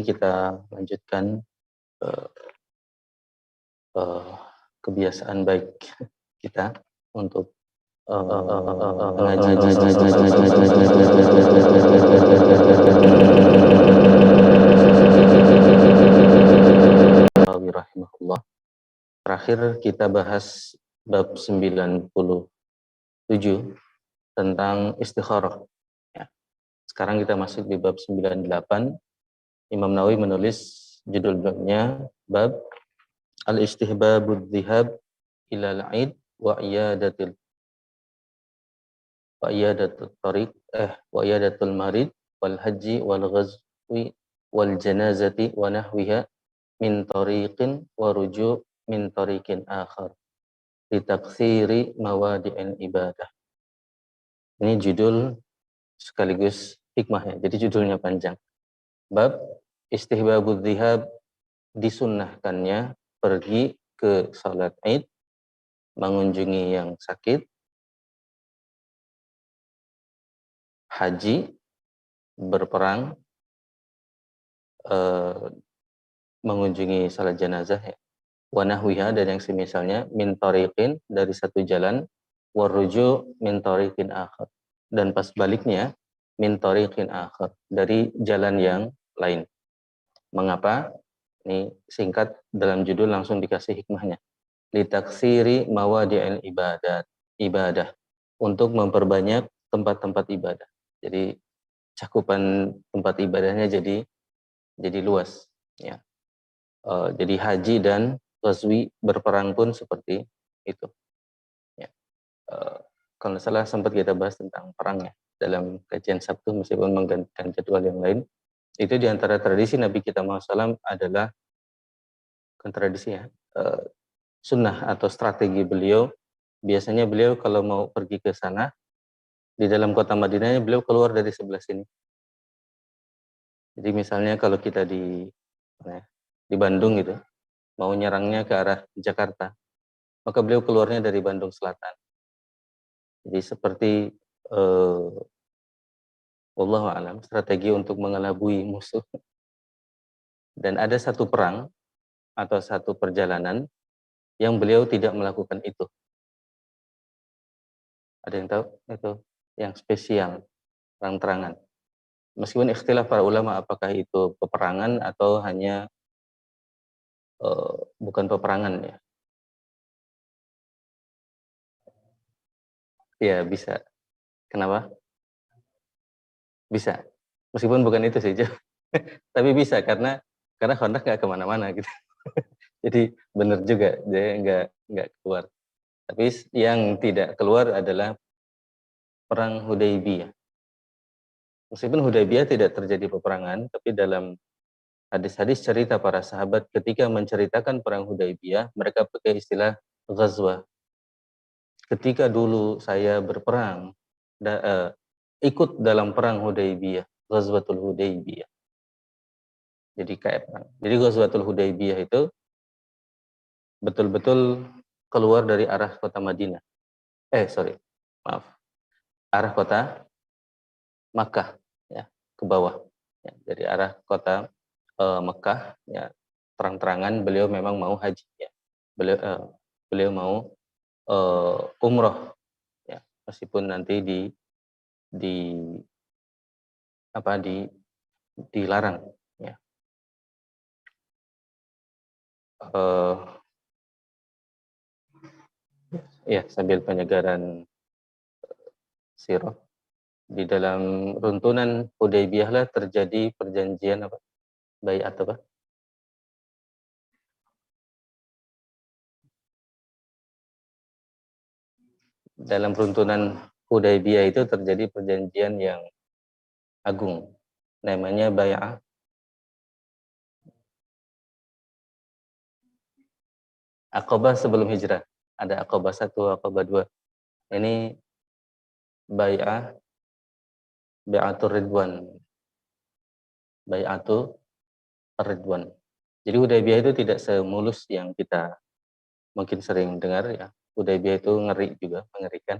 kita lanjutkan uh, kebiasaan baik kita untuk mengaji rahimahullah. Terakhir kita bahas bab 97 tentang istikharah. Ya. Sekarang kita masuk di bab 98. Imam Nawawi menulis judul babnya bab al-istihbabud dhihab ilal aid wa iyadatul tariq wa iyadatul marid wal haji wal ghazwi wal janazati wa nahwiha min tariqin wa ruju' min tariqin akhar li taktsiri mawadi'il ibadah. Ini judul sekaligus hikmahnya. Jadi judulnya panjang. Bab istihbabudz dzihab, disunnahkannya pergi ke salat Id, mengunjungi yang sakit, haji, berperang, mengunjungi salat jenazah, wa nahwiha, dan yang semisalnya, min tariqin, dari satu jalan, waruju min tariqin akhar, dan pas baliknya min tariqin akhar, dari jalan yang lain. Mengapa? Ini singkat, dalam judul langsung dikasih hikmahnya. Litaksiri mawadi'il ibadah, untuk memperbanyak tempat-tempat ibadah. Jadi cakupan tempat ibadahnya jadi luas, ya. Jadi haji dan ghazwi, berperang pun seperti itu. Ya. Kalau salah sempat kita bahas tentang perangnya dalam kajian Sabtu, meskipun menggantikan jadwal yang lain. Itu diantara tradisi Nabi kita SAW adalah, bukan tradisi ya, sunnah atau strategi beliau. Biasanya beliau kalau mau pergi ke sana, di dalam kota Madinahnya beliau keluar dari sebelah sini. Jadi misalnya kalau kita di Bandung gitu, mau nyerangnya ke arah Jakarta, maka beliau keluarnya dari Bandung Selatan. Jadi seperti wallahu a'lam, strategi untuk mengelabui musuh. Dan ada satu perang atau satu perjalanan yang beliau tidak melakukan itu. Ada yang tahu? Itu yang spesial, terang-terangan. Meskipun ikhtilaf para ulama apakah itu peperangan atau hanya bukan peperangan ya. Ya bisa. Kenapa? Bisa. Meskipun bukan itu sih, tapi bisa karena Khandaq nggak kemana-mana gitu. Jadi benar juga, dia nggak keluar. Tapi yang tidak keluar adalah perang Hudaybiyah. Meskipun Hudaybiyah tidak terjadi peperangan, tapi dalam hadis-hadis cerita para sahabat ketika menceritakan perang Hudaybiyah, mereka pakai istilah ghazwah. Ketika dulu saya berperang, ikut dalam perang Hudaybiyah, Ghazwatul Hudaybiyah. Jadi kayak perang. Jadi Ghazwatul Hudaybiyah itu betul-betul keluar dari arah kota Madinah. Arah kota Makkah, ya, ke bawah. Ya, dari arah kota Mekah, ya, terang-terangan beliau memang mau haji, ya. Beliau mau umroh, ya, meskipun nanti dilarang, ya. Ya, sambil penyegaran sirah, di dalam runtunan Hudaybiyah lah terjadi perjanjian apa? Baiat apa? Dalam runtunan Hudaybiyah itu terjadi perjanjian yang agung, namanya Bai'ah Aqabah sebelum hijrah. Ada Aqabah 1, Aqabah 2. Ini Bai'atur Ridwan. Bai'atur Ridwan. Jadi Hudaybiyah itu tidak semulus yang kita mungkin sering dengar, ya. Hudaybiyah itu ngeri juga, mengerikan.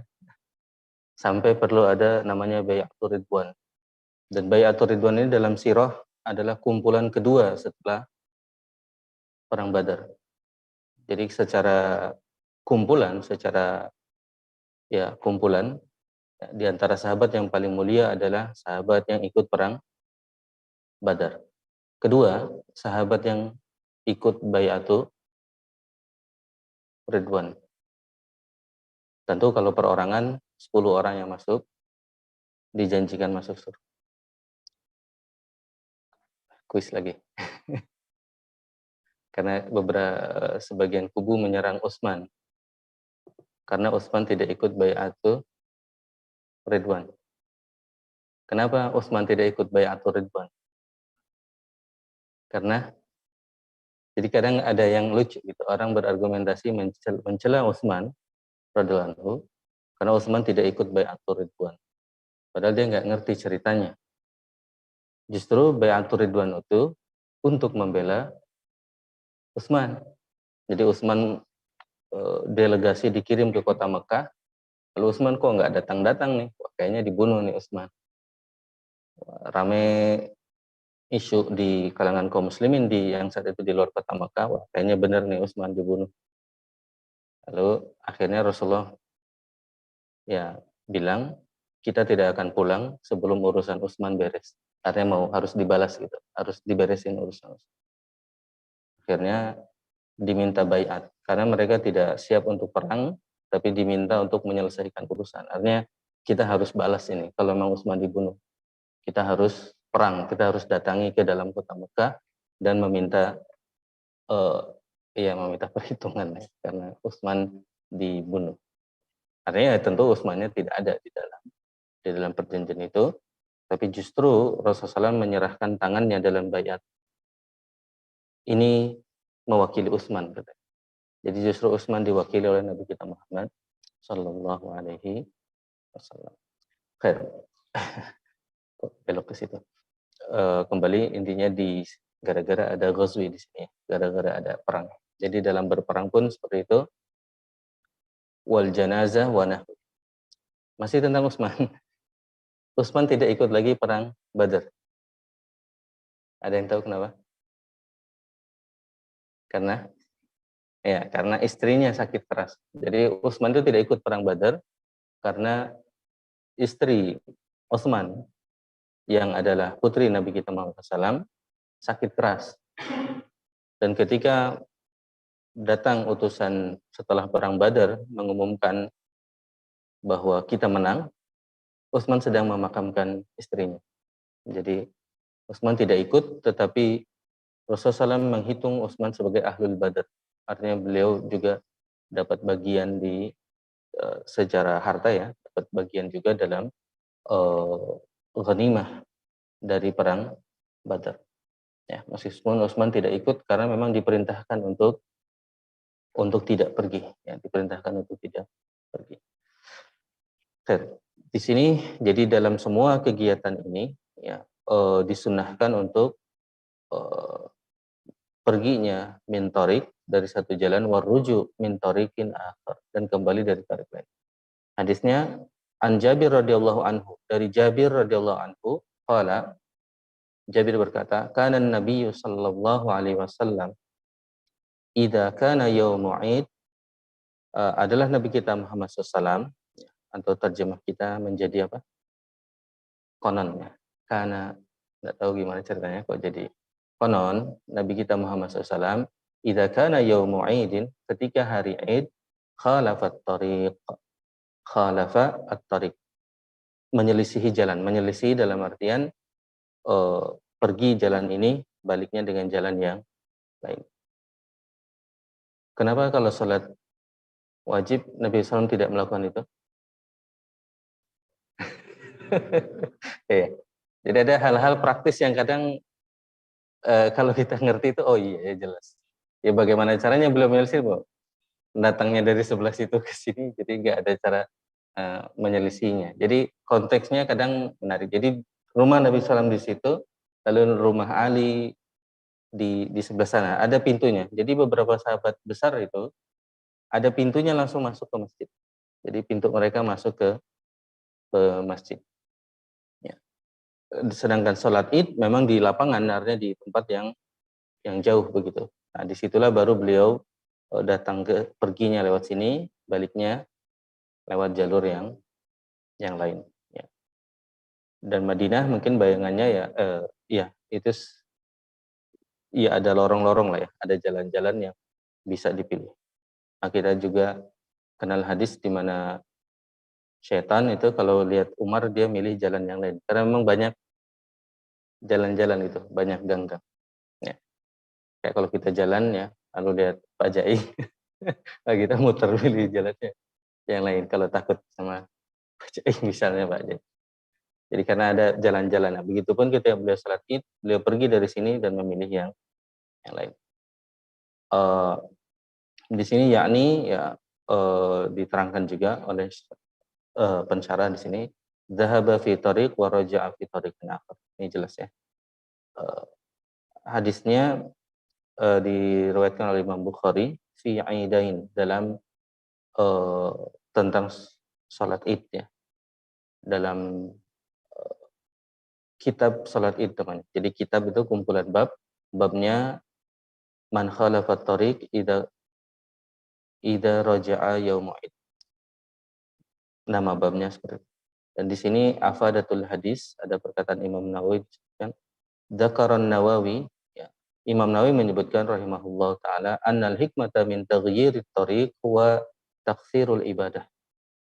Sampai perlu ada namanya Bai'atur Ridwan. Dan Bai'atur Ridwan ini dalam sirah adalah kumpulan kedua setelah perang Badar. Jadi secara kumpulan di antara sahabat yang paling mulia adalah sahabat yang ikut perang Badar. Kedua, sahabat yang ikut Bai'atu Ridwan. Tentu kalau perorangan 10 orang yang masuk dijanjikan masuk surga. Kuis lagi. Karena sebagian kubu menyerang Utsman. Karena Utsman tidak ikut Bai'atu Ridwan. Kenapa Utsman tidak ikut Bai'atu Ridwan? Karena jadi kadang ada yang lucu gitu, orang berargumentasi mencela Utsman radhiyallahu anhu karena Utsman tidak ikut Bai'atu Ridwan. Padahal dia nggak ngerti ceritanya. Justru Bai'atu Ridwan itu untuk membela Utsman. Jadi Utsman delegasi dikirim ke kota Mekah, lalu Utsman kok nggak datang-datang nih, wah, kayaknya dibunuh nih Utsman. Rame isu di kalangan kaum muslimin yang saat itu di luar kota Mekah, wah, kayaknya benar nih Utsman dibunuh. Lalu akhirnya Rasulullah ya bilang, kita tidak akan pulang sebelum urusan Utsman beres. Artinya harus dibalas gitu, harus diberesin urusan. Akhirnya diminta baiat karena mereka tidak siap untuk perang, tapi diminta untuk menyelesaikan urusan. Artinya kita harus balas ini. Kalau memang Utsman dibunuh, kita harus perang, kita harus datangi ke dalam kota Mekah dan meminta meminta perhitungan ya, karena Utsman dibunuh. Artinya tentu Utsmannya tidak ada di dalam perjanjian itu, tapi justru Rasulullah SAW menyerahkan tangannya dalam baiat. Ini mewakili Utsman, katanya. Jadi justru Utsman diwakili oleh Nabi kita Muhammad Sallallahu Alaihi Wasallam. Khair. Belok ke situ. Kembali intinya gara-gara ada ghazwi di sini, gara-gara ada perang. Jadi dalam berperang pun seperti itu. Wal janazah wa nahwi. Masih tentang Utsman. Utsman tidak ikut lagi perang Badar. Ada yang tahu kenapa? Karena istrinya sakit keras. Jadi Utsman itu tidak ikut perang Badar karena istri Utsman yang adalah putri Nabi kita Muhammad SAW sakit keras. Dan ketika datang utusan setelah perang Badar mengumumkan bahwa kita menang, Utsman sedang memakamkan istrinya. Jadi Utsman tidak ikut, tetapi Rasulullah SAW menghitung Utsman sebagai ahlul Badar. Artinya beliau juga dapat bagian di secara harta ya, dapat bagian juga dalam ghanimah dari perang Badar. Ya, meskipun Utsman tidak ikut karena memang diperintahkan untuk tidak pergi, ya, diperintahkan untuk tidak pergi. Di sini jadi dalam semua kegiatan ini ya disunahkan untuk perginya min tariq dari satu jalan waruju min tariqin akhar dan kembali dari tarik lain. Hadisnya an Jabir radhiyallahu anhu, dari Jabir radhiyallahu anhu qala, Jabir berkata, kana Nabi sallallahu alaihi wasallam idza kana yaumu Id, adalah Nabi kita Muhammad SAW, atau terjemah kita menjadi apa? Konon ya. Karena nggak tahu gimana ceritanya kok jadi konon Nabi kita Muhammad SAW idza kana yaumu Idin, ketika hari Id, khalafa at-tariq, menyelisihi jalan, menyelisihi dalam artian pergi jalan ini, baliknya dengan jalan yang lain. Kenapa kalau sholat wajib Nabi SAW tidak melakukan itu? Ya. Jadi ada hal-hal praktis yang kadang kalau kita ngerti itu, oh iya ya jelas. Ya bagaimana caranya beliau menyelisih, datangnya dari sebelah situ ke sini, jadi nggak ada cara menyelisihinya. Jadi konteksnya kadang menarik. Jadi rumah Nabi SAW di situ, lalu rumah Ali di sebelah sana, ada pintunya. Jadi beberapa sahabat besar itu ada pintunya langsung masuk ke masjid. Jadi pintu mereka masuk ke masjid. Ya. sedangkan sholat id memang di lapangan, artinya di tempat yang jauh begitu. Nah, disitulah baru beliau datang perginya lewat sini, baliknya lewat jalur yang lain. Ya. Dan Madinah mungkin bayangannya ya itu ya ada lorong-lorong lah ya, ada jalan-jalan yang bisa dipilih. Nah, kita juga kenal hadis di mana setan itu kalau lihat Umar dia milih jalan yang lain karena memang banyak jalan-jalan itu, banyak gang-gang. Ya. Kayak kalau kita jalan ya, lalu lihat Pak Jai, nah kita muter pilih jalannya yang lain kalau takut sama Pak Jai misalnya Pak Jai. Jadi karena ada jalan-jalan. Nah, begitupun ketika beliau salat Id, beliau pergi dari sini dan memilih yang lain. Di sini yakni ya diterangkan juga oleh pensyarah di sini, dzahaba fi tariq wa raja'a fi tariqin akhar. Ini jelas ya. Hadisnya diriwayatkan oleh Imam Bukhari fi aidain dalam tentang salat Id ya. Dalam kitab salat Id teman. Jadi kitab itu kumpulan babnya man khalafat tariq ida raja'a yauma Id. Nama babnya seperti itu. Dan di sini afadatul hadis ada perkataan Imam Nawawi disebutkan Dzakaran Nawawi ya. Imam Nawawi menyebutkan rahimahullah taala annal hikmata min taghyirit tariq huwa taksirul ibadah.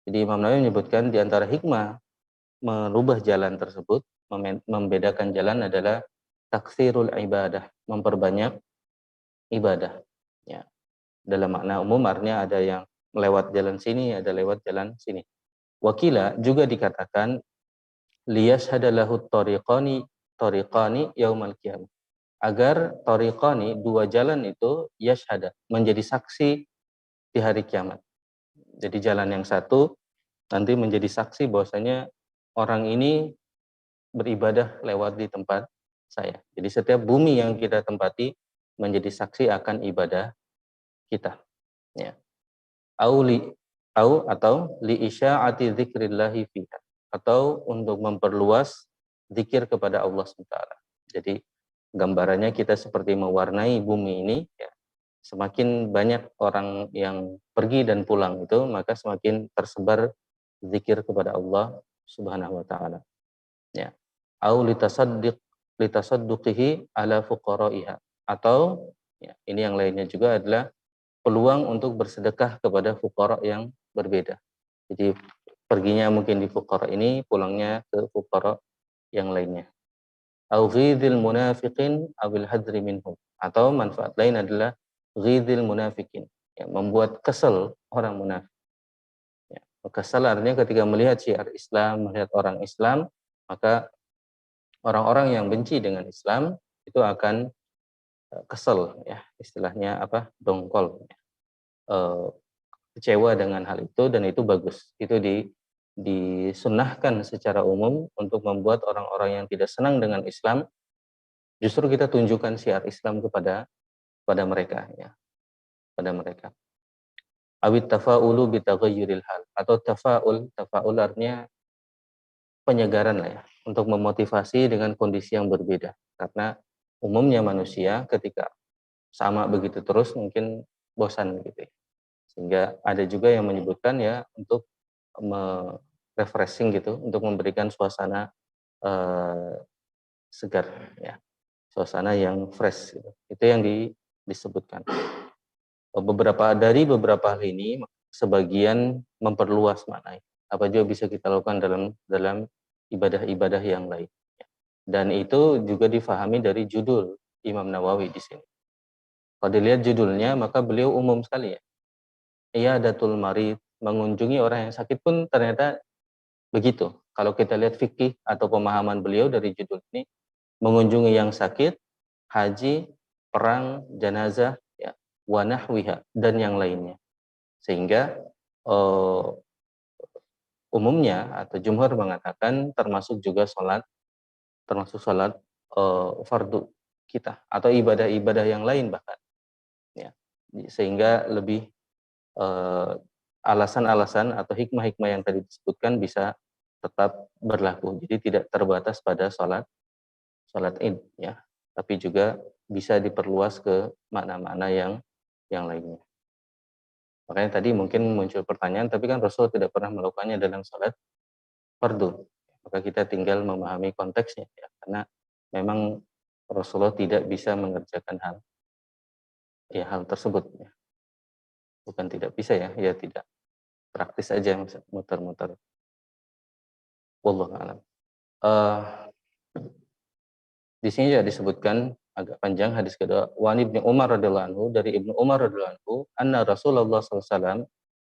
Jadi Imam Nawawi menyebutkan di antara hikmah merubah jalan tersebut, membedakan jalan adalah taksirul ibadah, memperbanyak ibadah. Ya. Dalam makna umum artinya ada yang lewat jalan sini, ada lewat jalan sini. Wakila juga dikatakan liyashhadalahu tariqani yaumal qiyamah. Agar tariqani dua jalan itu yashhada menjadi saksi di hari kiamat. Jadi jalan yang satu nanti menjadi saksi bahwasanya orang ini beribadah lewat di tempat saya. Jadi setiap bumi yang kita tempati menjadi saksi akan ibadah kita. Ya. Atau li isya'ati dzikrillahi fiha. Atau untuk memperluas zikir kepada Allah SWT. Jadi gambarannya kita seperti mewarnai bumi ini, ya, semakin banyak orang yang pergi dan pulang itu, maka semakin tersebar zikir kepada Allah Subhanahu wa taala. Ya. Au litasadduqihi ala fuqara'iha. Atau ya, ini yang lainnya juga adalah peluang untuk bersedekah kepada fuqara yang berbeda. Jadi perginya mungkin di fuqara ini, pulangnya ke fuqara yang lainnya. Au ghidil munafiqin awil hadri minhum. Atau manfaat lain adalah ghidil munafiqin, ya, membuat kesel orang munafik. Ya, kesel artinya ketika melihat syiar Islam, melihat orang Islam, maka orang-orang yang benci dengan Islam itu akan kesel, ya, istilahnya apa, dongkol, kecewa dengan hal itu, dan itu bagus. Itu disunnahkan secara umum untuk membuat orang-orang yang tidak senang dengan Islam, justru kita tunjukkan syiar Islam pada mereka, ya, pada mereka. Awit tafa'ulu bitaghayyuril hal, atau tafaul artinya penyegaran lah ya, untuk memotivasi dengan kondisi yang berbeda. Karena umumnya manusia ketika sama begitu terus mungkin bosan gitu ya. Sehingga ada juga yang menyebutkan ya untuk refreshing gitu, untuk memberikan suasana segar ya, suasana yang fresh gitu. Itu yang disebutkan. Dari beberapa hal ini sebagian memperluas makna. Apa juga bisa kita lakukan dalam ibadah-ibadah yang lain. Dan itu juga difahami dari judul Imam Nawawi di sini. Kalau dilihat judulnya, maka beliau umum sekali ya. Iyadatul marid, mengunjungi orang yang sakit pun ternyata begitu. Kalau kita lihat fikih atau pemahaman beliau dari judul ini, mengunjungi yang sakit, haji, perang, jenazah, ya, wa nahwiha, dan yang lainnya. Sehingga umumnya atau jumhur mengatakan termasuk sholat fardu kita atau ibadah-ibadah yang lain bahkan, ya. Sehingga lebih alasan-alasan atau hikmah-hikmah yang tadi disebutkan bisa tetap berlaku. Jadi tidak terbatas pada sholat Id ya, tapi juga bisa diperluas ke makna-makna yang lainnya. Makanya tadi mungkin muncul pertanyaan, tapi kan Rasul tidak pernah melakukannya dalam sholat fardu. Maka kita tinggal memahami konteksnya ya, karena memang Rasulullah tidak bisa mengerjakan hal tersebut ya. Bukan tidak bisa ya, ya tidak praktis aja muter-muter. Wallahu a'lam. Di sini juga disebutkan agak panjang hadis kedua, wa Ibnu Umar radhiyallahu anhu, dari Ibnu Umar radhiyallahu anhu, anna Rasulullah sallallahu alaihi wasallam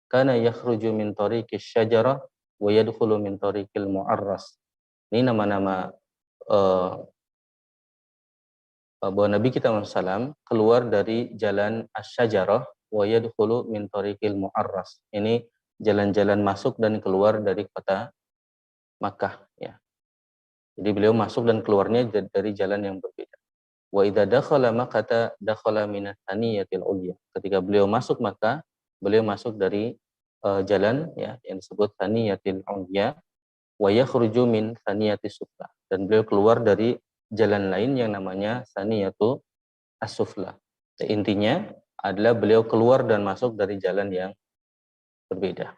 kana yakhruju min tariqis syajarah wa yadkhulu min tariqil mu'arras. Ini nama-nama bahwa Nabi kita SAW keluar dari jalan Asy-Syajarah wa yadkhulu min tariqil mu'arras. Ini jalan-jalan masuk dan keluar dari kota Makkah ya. Jadi beliau masuk dan keluarnya dari jalan yang berbeda. Wa idza dakhala Makkah dakhala min ats-tsaniyatil ulya. Ketika beliau masuk Makkah, beliau masuk dari jalan ya yang disebut tsaniyatil ulya wa yakhruju min tsaniyatis sufla. Dan beliau keluar dari jalan lain yang namanya tsaniyatu as-sufla. Intinya adalah beliau keluar dan masuk dari jalan yang berbeda.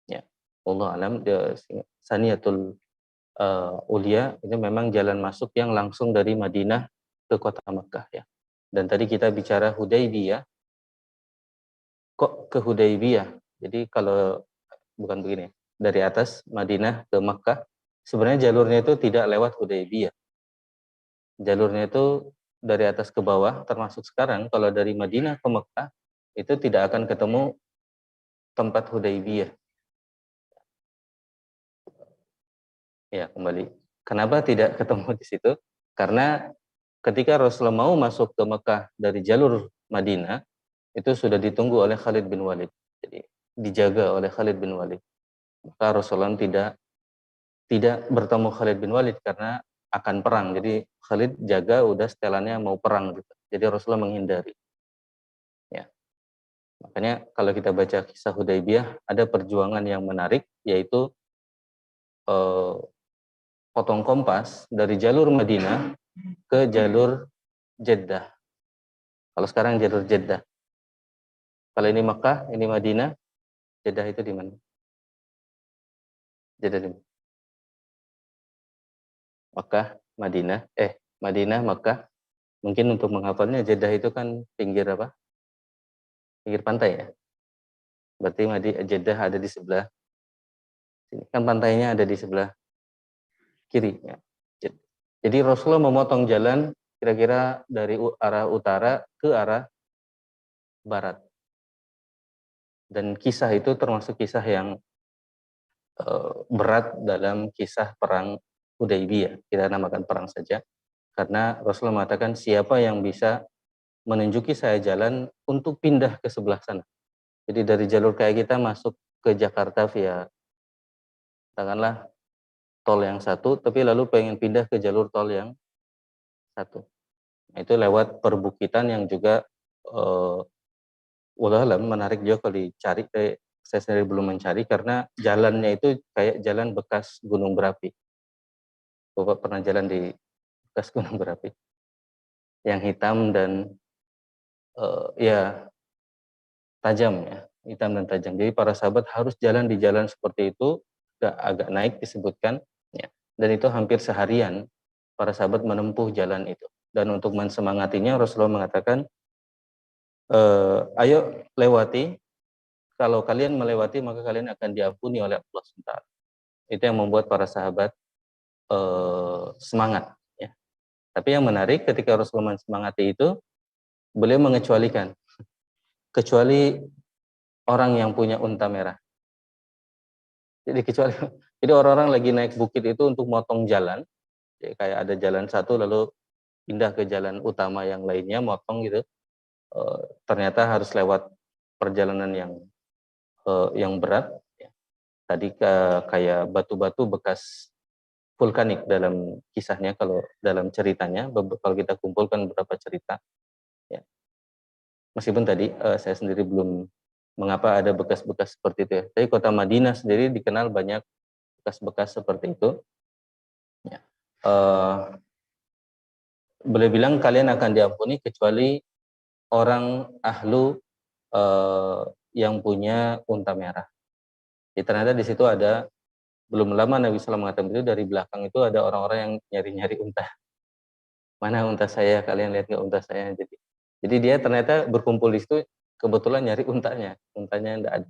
Ya. Allah alam, Saniyatul Ulia itu memang jalan masuk yang langsung dari Madinah ke kota Makkah ya. Dan tadi kita bicara Hudaybiyah. Kok ke Hudaybiyah? Jadi kalau bukan begini, dari atas Madinah ke Makkah, sebenarnya jalurnya itu tidak lewat Hudaybiyah. Jalurnya itu dari atas ke bawah, termasuk sekarang kalau dari Madinah ke Mekah itu tidak akan ketemu tempat Hudaybiyah. Ya, kembali. Kenapa tidak ketemu di situ? Karena ketika Rasulullah mau masuk ke Mekah dari jalur Madinah, itu sudah ditunggu oleh Khalid bin Walid. Jadi dijaga oleh Khalid bin Walid. Maka Rasulullah tidak bertemu Khalid bin Walid karena akan perang. Jadi Khalid jaga udah setelannya mau perang gitu. Jadi Rasulullah menghindari. Ya. Makanya kalau kita baca kisah Hudaybiyah ada perjuangan yang menarik, yaitu potong kompas dari jalur Madinah ke jalur Jeddah. Kalau sekarang jalur Jeddah. Kalau ini Mekah, ini Madinah, Jeddah itu di mana? Jeddah di mana? Mekah, Madinah, Madinah, Mekah. Mungkin untuk menghafalnya Jeddah itu kan pinggir apa? Pinggir pantai ya. Berarti Jeddah ada di sebelah sini. Kan pantainya ada di sebelah kiri ya. Jadi Rasulullah memotong jalan kira-kira dari arah utara ke arah barat. Dan kisah itu termasuk kisah yang berat dalam kisah perang Hudaybiyah. Kita namakan perang saja. Karena Rasulullah mengatakan siapa yang bisa menunjuki saya jalan untuk pindah ke sebelah sana. Jadi dari jalur kayak kita masuk ke Jakarta via katakanlah tol yang satu, tapi lalu pengen pindah ke jalur tol yang satu. Nah, itu lewat perbukitan yang juga wallahualam menarik juga kalau dicari. Saya sendiri belum mencari karena jalannya itu kayak jalan bekas gunung berapi. Bapak pernah jalan di bekas gunung berapi? Yang hitam dan ya tajam ya, hitam dan tajam. Jadi para sahabat harus jalan di jalan seperti itu, agak naik disebutkan, ya. Dan itu hampir seharian para sahabat menempuh jalan itu. Dan untuk mensemangatinya Rasulullah mengatakan, ayo lewati, kalau kalian melewati maka kalian akan diampuni oleh Allah SWT. Itu yang membuat para sahabat semangat. Ya. Tapi yang menarik ketika Rasulullah mensemangati itu, beliau mengecualikan, kecuali orang yang punya unta merah. Jadi orang-orang lagi naik bukit itu untuk motong jalan, ya, kayak ada jalan satu lalu pindah ke jalan utama yang lainnya, motong gitu. Ternyata harus lewat perjalanan yang berat. Ya. Tadi kayak batu-batu bekas vulkanik dalam kisahnya, kalau dalam ceritanya, kalau kita kumpulkan beberapa cerita. Ya. Meskipun tadi saya sendiri belum mengapa ada bekas-bekas seperti itu ya. Tapi kota Madinah sendiri dikenal banyak bekas-bekas seperti itu. Ya. Boleh bilang kalian akan diampuni kecuali orang ahlu yang punya unta merah. Jadi ternyata di situ ada, belum lama Nabi SAW mengatakan itu, dari belakang itu ada orang-orang yang nyari-nyari unta. Mana unta saya? Kalian lihat nggak unta saya? Jadi dia ternyata berkumpul di situ kebetulan nyari untanya enggak ada.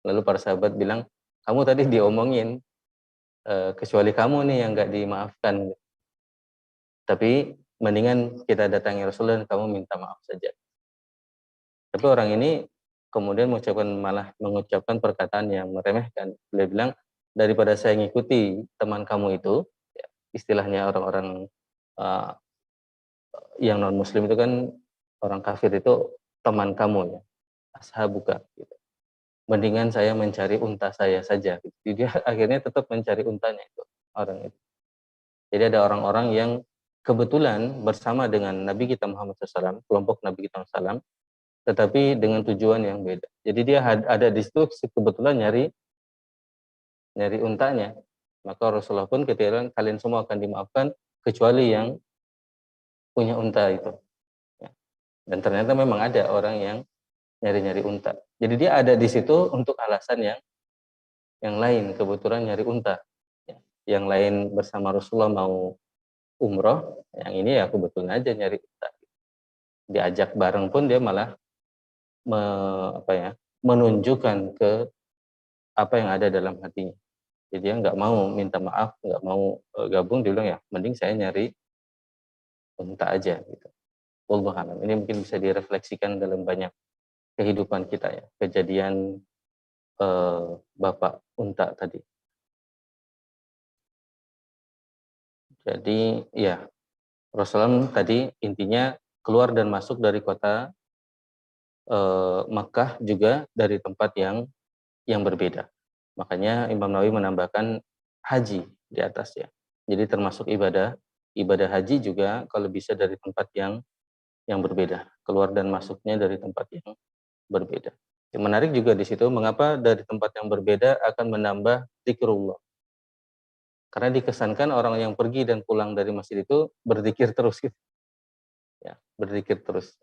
Lalu para sahabat bilang, kamu tadi diomongin, kecuali kamu nih yang nggak dimaafkan. Tapi mendingan kita datangi Rasulullah dan kamu minta maaf saja. Tapi orang ini kemudian malah mengucapkan perkataan yang meremehkan. Dia bilang, daripada saya ngikuti teman kamu itu, ya, istilahnya orang-orang yang non muslim itu kan, orang kafir itu teman kamu ya, ashabuka gitu. Mendingan saya mencari unta saya saja gitu. Jadi dia akhirnya tetap mencari untanya itu, orang itu. Jadi ada orang-orang yang kebetulan bersama dengan Nabi kita Muhammad SAW, kelompok Nabi kita SAW, tetapi dengan tujuan yang beda. Jadi dia ada di situ kebetulan nyari untanya. Maka Rasulullah pun ketika kalian semua akan dimaafkan kecuali yang punya unta itu. Ya. Dan ternyata memang ada orang yang nyari-nyari unta. Jadi dia ada di situ untuk alasan yang lain, kebetulan nyari unta. Ya. Yang lain bersama Rasulullah mau umroh, yang ini ya kebetulan aja nyari unta. Diajak bareng pun dia malah menunjukkan ke apa yang ada dalam hatinya. Jadi dia nggak mau minta maaf, nggak mau gabung, dia bilang ya mending saya nyari unta aja gitu. Wallahu a'lam. Ini mungkin bisa direfleksikan dalam banyak kehidupan kita ya, kejadian bapak unta tadi. Jadi ya, Rasulullah tadi intinya keluar dan masuk dari kota Makkah juga dari tempat yang berbeda. Makanya Imam Nawawi menambahkan haji di atasnya. Jadi termasuk ibadah haji juga kalau bisa dari tempat yang berbeda, keluar dan masuknya dari tempat yang berbeda. Yang menarik juga di situ, mengapa dari tempat yang berbeda akan menambah zikrullah. Karena dikesankan orang yang pergi dan pulang dari masjid itu berzikir terus gitu. Ya, berzikir terus.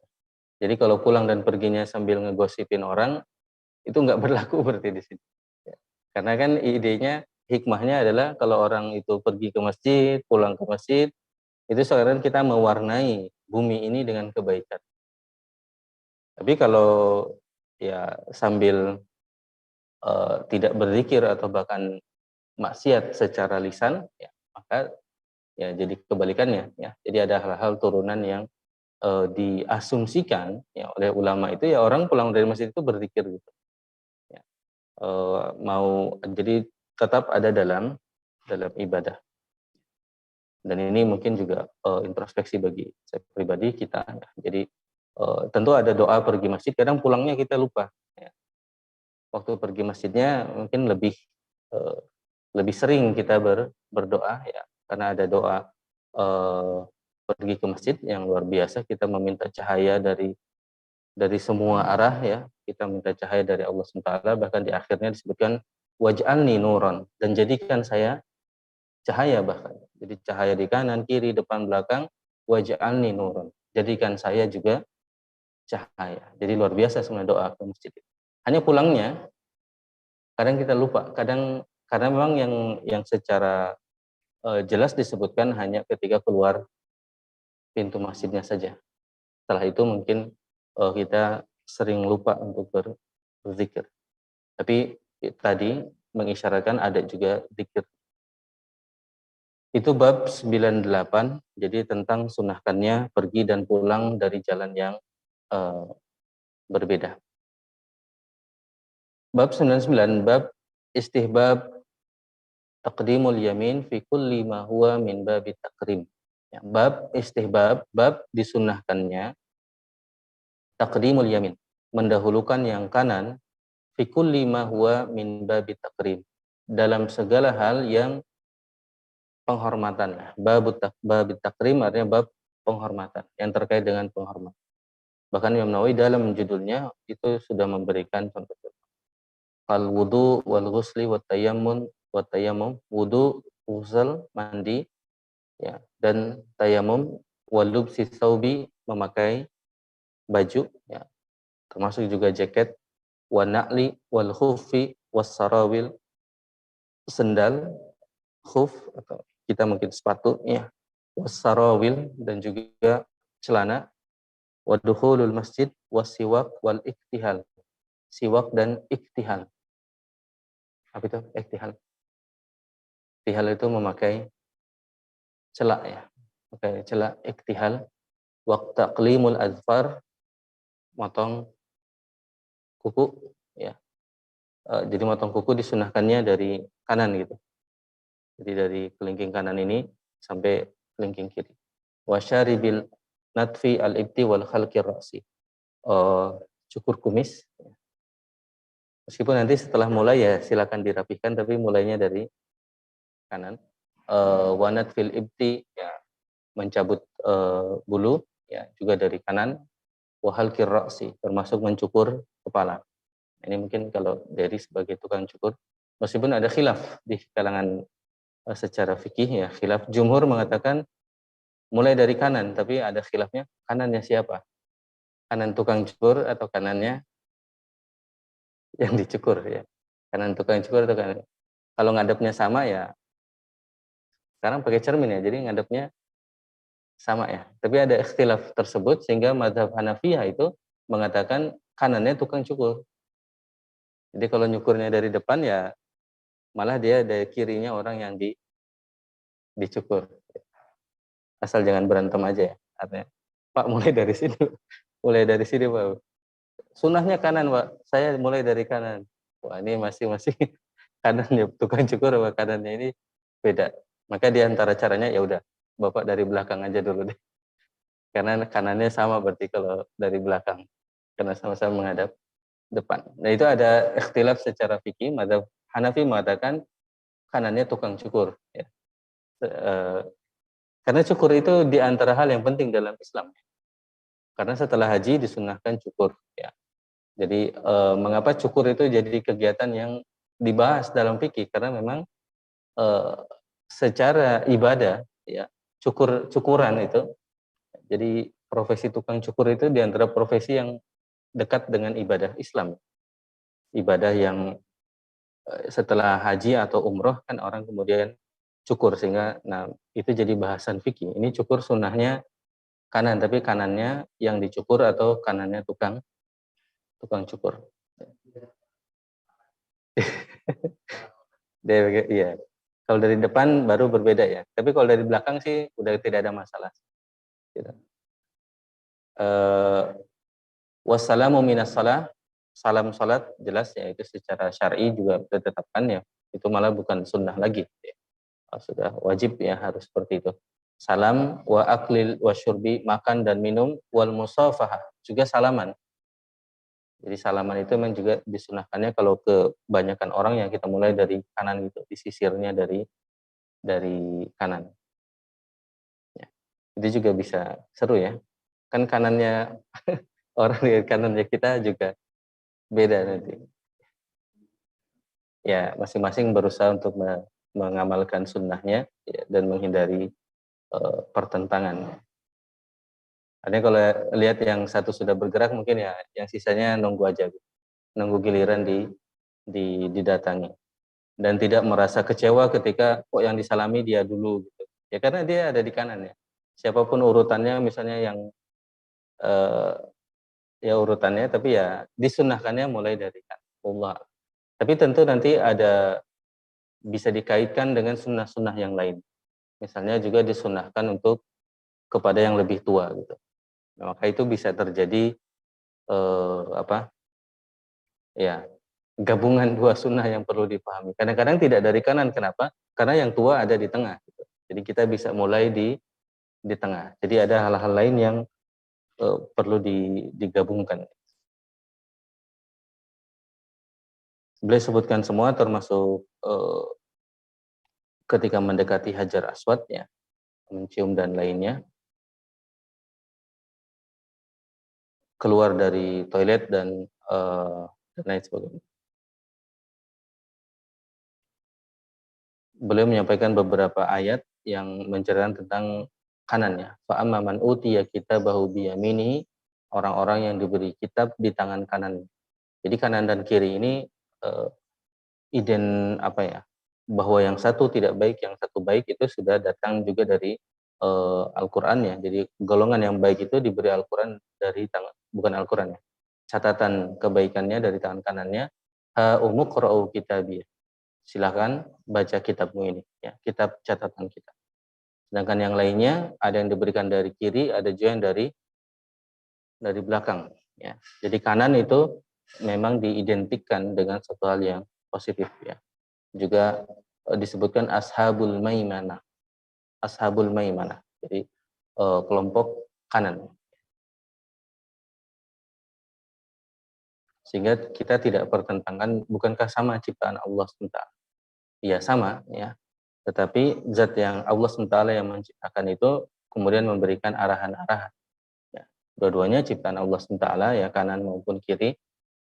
Jadi kalau pulang dan perginya sambil ngegosipin orang, itu nggak berlaku berarti di sini. Ya. Karena kan idenya, hikmahnya adalah kalau orang itu pergi ke masjid, pulang ke masjid, itu sekarang kita mewarnai bumi ini dengan kebaikan. Tapi kalau ya sambil tidak berzikir atau bahkan maksiat secara lisan, ya, maka ya jadi kebalikannya. Ya. Jadi ada hal-hal turunan yang diasumsikan ya oleh ulama itu, ya orang pulang dari masjid itu berzikir gitu. Ya. Jadi tetap ada dalam ibadah. Dan ini mungkin juga introspeksi bagi saya pribadi kita. Ya. Jadi tentu ada doa pergi masjid, kadang pulangnya kita lupa. Ya. Waktu pergi masjidnya mungkin lebih sering kita berdoa ya, karena ada doa pergi ke masjid yang luar biasa, kita meminta cahaya dari semua arah ya, kita minta cahaya dari Allah SWT, bahkan di akhirnya disebutkan waj'alni nuran, dan jadikan saya cahaya, bahkan jadi cahaya di kanan, kiri, depan, belakang, waj'alni nuran, jadikan saya juga cahaya. Jadi luar biasa sebenarnya doa ke masjid. Hanya pulangnya kadang kita lupa, karena memang yang secara jelas disebutkan hanya ketika keluar pintu masjidnya saja. Setelah itu mungkin kita sering lupa untuk berzikir. Tapi tadi mengisyaratkan ada juga zikir. Itu bab 98, jadi tentang sunahkannya pergi dan pulang dari jalan yang berbeda. Bab 99, bab istihbab taqdimul yamin fi kulli ma huwa min babi takrim. Ya, bab istihbab, bab disunahkannya taqdimul yamin, mendahulukan yang kanan, fi kulli ma huwa min babi takrim, dalam segala hal yang penghormatan. Babi takrim artinya bab penghormatan, yang terkait dengan penghormatan. Bahkan Imam Nawawi dalam judulnya itu sudah memberikan contoh. Al wudu wal ghusli wat tayammun wa tayammum, wudu, ghusl, mandi, ya, dan tayamum, wal lubsi thawbi, memakai baju, ya, termasuk juga jaket, wa na'li wal khuffi was sarawil, sendal, khuf atau kita mungkin sepatu, ya, was sarawil, dan juga celana, wa dukhulul masjid was siwak wal iktihal, siwak dan iktihal. Apa itu iktihal? Iktihal itu memakai celak, ya, memakai celak iktihal. Wa taqlimul azfar, motong kuku, ya. Jadi motong kuku disunahkannya dari kanan gitu. Jadi dari kelingking kanan ini sampai kelingking kiri. Wa syaribil natfi al-ibti wal khalqir ra'si. Cukur kumis. Meskipun nanti setelah mulai ya silakan dirapihkan, tapi mulainya dari kanan. Wa natfil ibti, ya, mencabut bulu, ya, juga dari kanan. Wa halqir ra'si, termasuk mencukur kepala. Ini mungkin kalau dari sebagai tukang cukur, meskipun ada khilaf di kalangan secara fikih, ya, khilaf. Jumhur mengatakan mulai dari kanan, tapi ada khilafnya kanannya siapa? Kanan tukang cukur atau kanannya yang dicukur, ya. Kanan tukang cukur atau kanan. Kalau ngadepnya sama, ya sekarang pakai cermin, ya, jadi ngadepnya sama, ya. Tapi ada ikhtilaf tersebut sehingga mazhab Hanafiyah itu mengatakan kanannya tukang cukur. Jadi kalau nyukurnya dari depan, ya malah dia dari kirinya orang yang dicukur. Asal jangan berantem aja, ya. Artinya, Pak mulai dari sini, mulai dari sini Pak. Sunahnya kanan Pak, saya mulai dari kanan. Wah ini masing-masing kanannya tukang cukur sama kanannya ini beda. Maka di antara caranya ya udah Bapak dari belakang aja dulu deh. Karena kanannya sama berarti kalau dari belakang. Karena sama-sama menghadap depan. Nah itu ada ikhtilaf secara fikih. Mazhab Hanafi mengatakan kanannya tukang cukur. Ya. Karena cukur itu di antara hal yang penting dalam Islam. Karena setelah haji disunahkan cukur. Ya. Jadi mengapa cukur itu jadi kegiatan yang dibahas dalam fikih? Karena memang eh, secara ibadah, ya, cukuran itu, jadi profesi tukang cukur itu di antara profesi yang dekat dengan ibadah Islam. Ibadah yang setelah haji atau umroh kan orang kemudian cukur, sehingga nah itu jadi bahasan fikih. Ini cukur sunnahnya kanan, tapi kanannya yang dicukur atau kanannya tukang cukur. Iya. Kalau dari depan baru berbeda, ya. Tapi kalau dari belakang sih udah tidak ada masalah. Gitu. Wassalamu minas salah, salam salat jelas, ya, itu secara syar'i juga ditetapkan, ya. Itu malah bukan sunnah lagi, ya. Sudah wajib, ya, harus seperti itu. Salam wa aklil wa syurbi, makan dan minum, wal musafahah, juga salaman. Jadi salaman itu memang juga disunahkannya kalau kebanyakan orang, yang kita mulai dari kanan gitu, disisirnya dari kanan. Ya. Itu juga bisa seru, ya. Kan kanannya orang dengan kanannya kita juga beda nanti. Ya, masing-masing berusaha untuk mengamalkan sunnahnya, ya, dan menghindari pertentangan. Artinya kalau lihat yang satu sudah bergerak, mungkin ya yang sisanya nunggu aja, gitu. Nunggu giliran didatangi, dan tidak merasa kecewa ketika kok yang disalami dia dulu, gitu. Ya karena dia ada di kanan, ya. Siapapun urutannya, misalnya yang ya urutannya, tapi ya disunahkannya mulai dari kanan. Allah. Tapi tentu nanti ada bisa dikaitkan dengan sunnah-sunnah yang lain. Misalnya juga disunahkan untuk kepada yang lebih tua, gitu. Nah, maka itu bisa terjadi apa? Ya, gabungan dua sunnah yang perlu dipahami. Kadang-kadang tidak dari kanan, kenapa? Karena yang tua ada di tengah, gitu. Jadi kita bisa mulai di tengah. Jadi ada hal-hal lain yang perlu digabungkan. Beliau sebutkan semua, termasuk ketika mendekati Hajar Aswad, ya, mencium dan lainnya, keluar dari toilet dan lain sebagainya. beliau menyampaikan beberapa ayat yang menceritakan tentang kanannya. Fa amma man utiya kitabahu biyaminihi, orang-orang yang diberi kitab di tangan kanan. Jadi kanan dan kiri ini apa ya? Bahwa yang satu tidak baik, yang satu baik itu sudah datang juga dari Al-Qur'an ya. Jadi golongan yang baik itu diberi Al-Qur'an dari tangan, bukan Al-Qur'an ya. Catatan kebaikannya dari tangan kanannya. Ha umuqra'u kitabiyah. Silakan baca kitabmu ini ya, kitab catatan kita. Sedangkan yang lainnya ada yang diberikan dari kiri, ada juga yang dari belakang ya. Jadi kanan itu memang diidentikan dengan satu hal yang positif ya. Juga disebutkan ashabul maimanah. Ashabul maimanah. Jadi kelompok kanan. Sehingga kita tidak pertentangan, bukankah sama ciptaan Allah SWT? Ya sama ya. Tetapi zat yang Allah SWT yang menciptakan itu kemudian memberikan arahan-arahan. Ya. Dua-duanya ciptaan Allah SWT ya, kanan maupun kiri.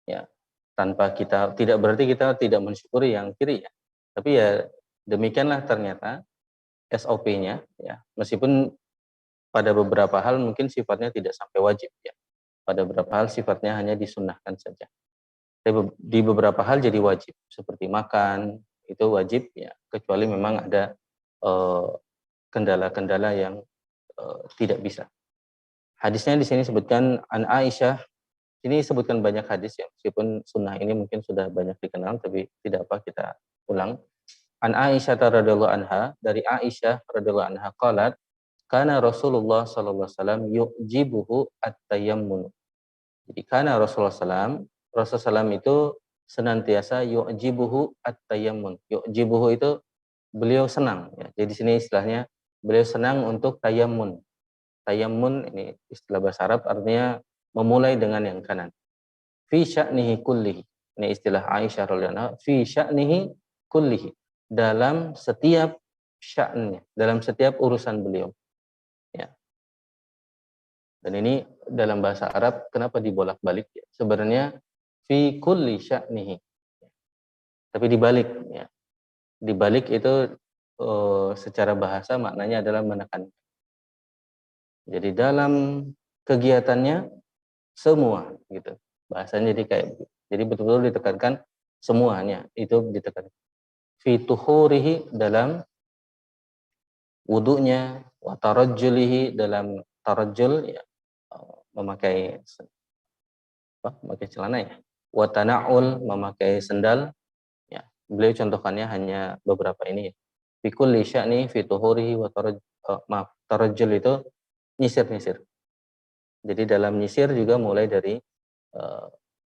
Ya. Tanpa kita, tidak berarti kita tidak mensyukuri yang kiri ya. Tapi ya demikianlah ternyata SOP-nya ya. Meskipun pada beberapa hal mungkin sifatnya tidak sampai wajib ya. Pada beberapa hal sifatnya hanya disunnahkan saja. Di beberapa hal jadi wajib, seperti makan itu wajib ya, kecuali memang ada kendala-kendala yang tidak bisa. Hadisnya di sini sebutkan an Aisyah. Ini sebutkan banyak hadis ya, meskipun sunnah ini mungkin sudah banyak dikenal, tapi tidak apa kita ulang. An Aisyah radhiyallahu anha, dari Aisyah radhiyallahu anha qalat, kana Rasulullah sallallahu alaihi wasallam yu'jibuhu at-tayammun. Jadi kana Rasulullah sallam, Rasulullah sallam itu senantiasa yu'jibuhu at-tayammun. Yu'jibuhu itu beliau senang ya. Jadi sini istilahnya beliau senang untuk tayammun. Tayammun ini istilah bahasa Arab, artinya memulai dengan yang kanan. Fi sya'nihi kullihi. Ini istilah Aisyah radhiyallahu anha, fi sya'nihi kullihi. Dalam setiap sya'nnya, dalam setiap urusan beliau. Ya. Dan ini dalam bahasa Arab kenapa dibolak-balik ya? Sebenarnya fi kulli sya'nihi. Tapi dibalik ya. Dibalik itu secara bahasa maknanya adalah menekan. Jadi dalam kegiatannya semua gitu. Bahasanya jadi kayak begitu. Jadi betul-betul ditekankan semuanya itu ditekankan. Fi tuhurihi dalam wudunya, wa tarajjulihi dalam tarajjul ya, memakai memakai celana ya. Wa tana'ul memakai sendal ya. Beliau contohkannya hanya beberapa ini ya. Fi kulli sya'ni fi tuhurihi wa tarajjul itu nyisir-nyisir. Jadi dalam nyisir juga mulai dari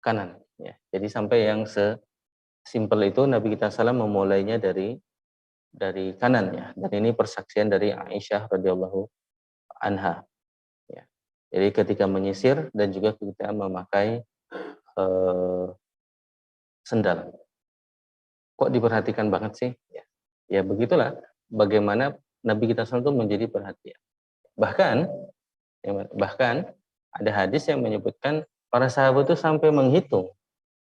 kanan ya. Jadi sampai yang sesimpel itu Nabi kita salam memulainya dari kanan ya. Dan ini persaksian dari Aisyah radhiyallahu anha ya. Jadi ketika menyisir dan juga ketika memakai sendal. Kok diperhatikan banget sih ya. Ya begitulah bagaimana Nabi kita salam itu menjadi perhatian. Bahkan ada hadis yang menyebutkan para sahabat itu sampai menghitung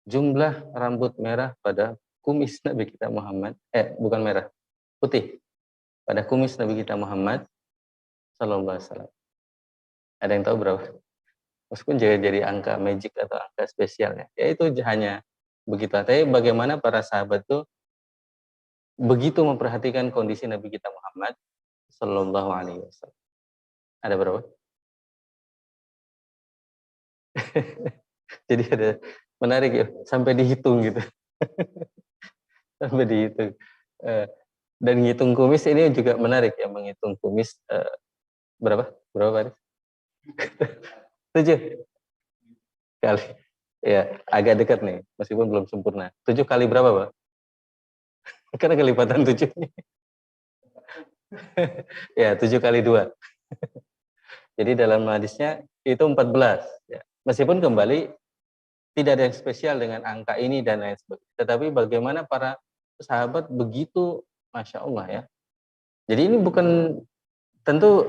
jumlah rambut merah pada kumis Nabi kita Muhammad, bukan merah, putih. Pada kumis Nabi kita Muhammad sallallahu alaihi wasallam. Ada yang tahu berapa? Meskipun jadi angka magic atau angka spesial ya. Ya itu hanya begitu. Tapi bagaimana para sahabat itu begitu memperhatikan kondisi Nabi kita Muhammad sallallahu alaihi wasallam. Ada berapa? Jadi ada menarik ya, sampai dihitung gitu. Sampai dihitung. Dan ngitung kumis ini juga menarik ya, menghitung kumis berapa? Berapa Pak? 7 kali. Ya, agak dekat nih, meskipun belum sempurna. 7 kali berapa, Pak? Karena kelipatan 7. Ya, 7 kali 2. Jadi dalam hadisnya itu 14. Ya. Meskipun kembali tidak ada yang spesial dengan angka ini dan lain sebagainya. Tetapi bagaimana para sahabat begitu, Masya Allah ya. Jadi ini bukan, tentu